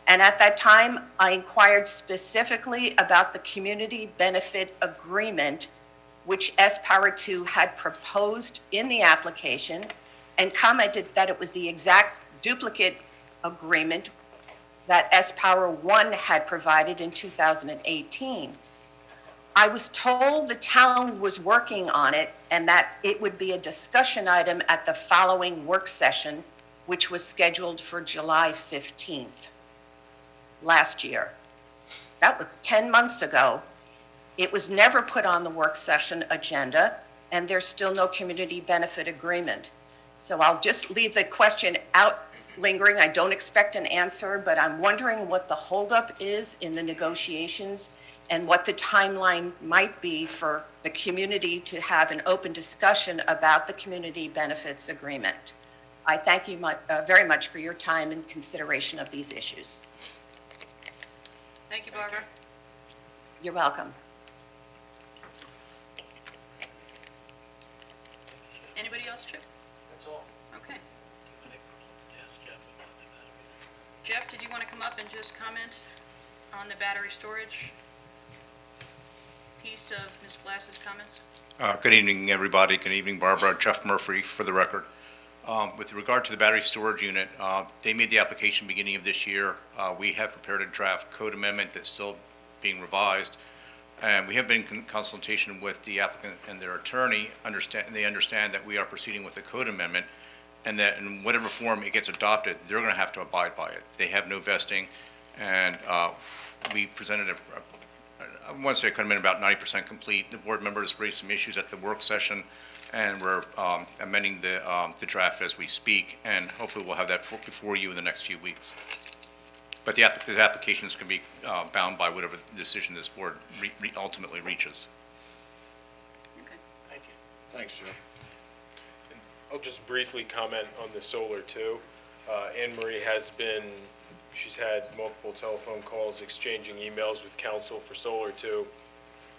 Speaker 9: And at that time, I inquired specifically about the community benefit agreement, which S-Power 2 had proposed in the application, and commented that it was the exact duplicate agreement that S-Power 1 had provided in 2018. I was told the town was working on it and that it would be a discussion item at the following work session, which was scheduled for July 15th last year. That was 10 months ago. It was never put on the work session agenda, and there's still no community benefit agreement. So I'll just leave the question out lingering. I don't expect an answer, but I'm wondering what the holdup is in the negotiations and what the timeline might be for the community to have an open discussion about the community benefits agreement. I thank you very much for your time and consideration of these issues.
Speaker 1: Thank you, Barbara.
Speaker 9: You're welcome.
Speaker 1: Anybody else, Chip?
Speaker 18: That's all.
Speaker 1: Okay.
Speaker 18: Yes, Jeff.
Speaker 1: Jeff, did you want to come up and just comment on the battery storage piece of Ms. Glass's comments?
Speaker 10: Good evening, everybody. Good evening, Barbara. Jeff Murphy, for the record. With regard to the battery storage unit, they made the application beginning of this year. We have prepared a draft code amendment that's still being revised, and we have been in consultation with the applicant and their attorney. They understand that we are proceeding with a code amendment, and that in whatever form it gets adopted, they're going to have to abide by it. They have no vesting, and we presented I want to say it could have been about 90% complete. The board members raised some issues at the work session, and we're amending the draft as we speak, and hopefully we'll have that before you in the next few weeks. But the applications can be bound by whatever decision this board ultimately reaches.
Speaker 1: Okay.
Speaker 18: Thank you.
Speaker 3: Thanks, Joe.
Speaker 7: I'll just briefly comment on the solar too. Anne Marie she's had multiple telephone calls, exchanging emails with counsel for solar too,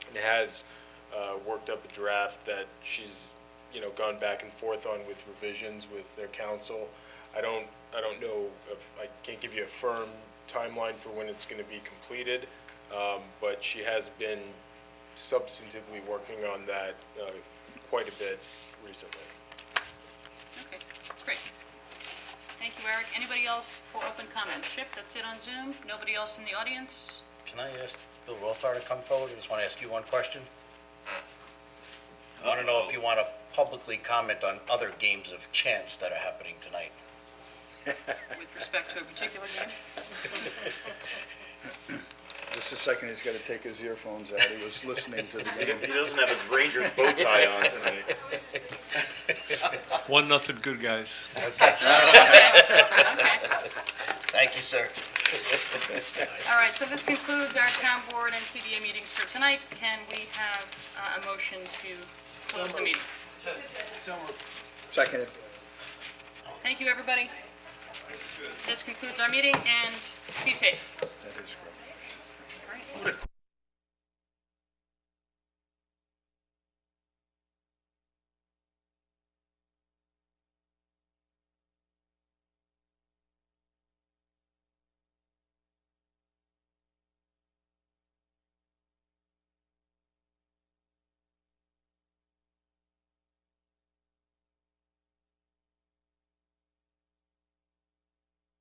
Speaker 7: and has worked up a draft that she's, gone back and forth on with revisions with their counsel. I don't know if I can't give you a firm timeline for when it's going to be completed, but she has been substantively working on that quite a bit recently.
Speaker 1: Okay, great. Thank you, Eric. Anybody else for open comment? Chip, that's it on Zoom? Nobody else in the audience?
Speaker 17: Can I ask Bill Rothar to come forward? I just want to ask you one question. I want to know if you want to publicly comment on other games of chance that are happening tonight.
Speaker 1: With respect to a particular game?
Speaker 4: Just a second, he's got to take his earphones out. He was listening to the game.
Speaker 3: He doesn't have his Rangers bow tie on tonight.
Speaker 13: 1-0 good guys.
Speaker 1: Okay.
Speaker 17: Thank you, sir.
Speaker 1: All right, so this concludes our town board and CDA meetings for tonight. Can we have a motion to close the meeting?
Speaker 4: Seconded.
Speaker 1: Thank you, everybody. This concludes our meeting, and be safe.
Speaker 4: That is correct.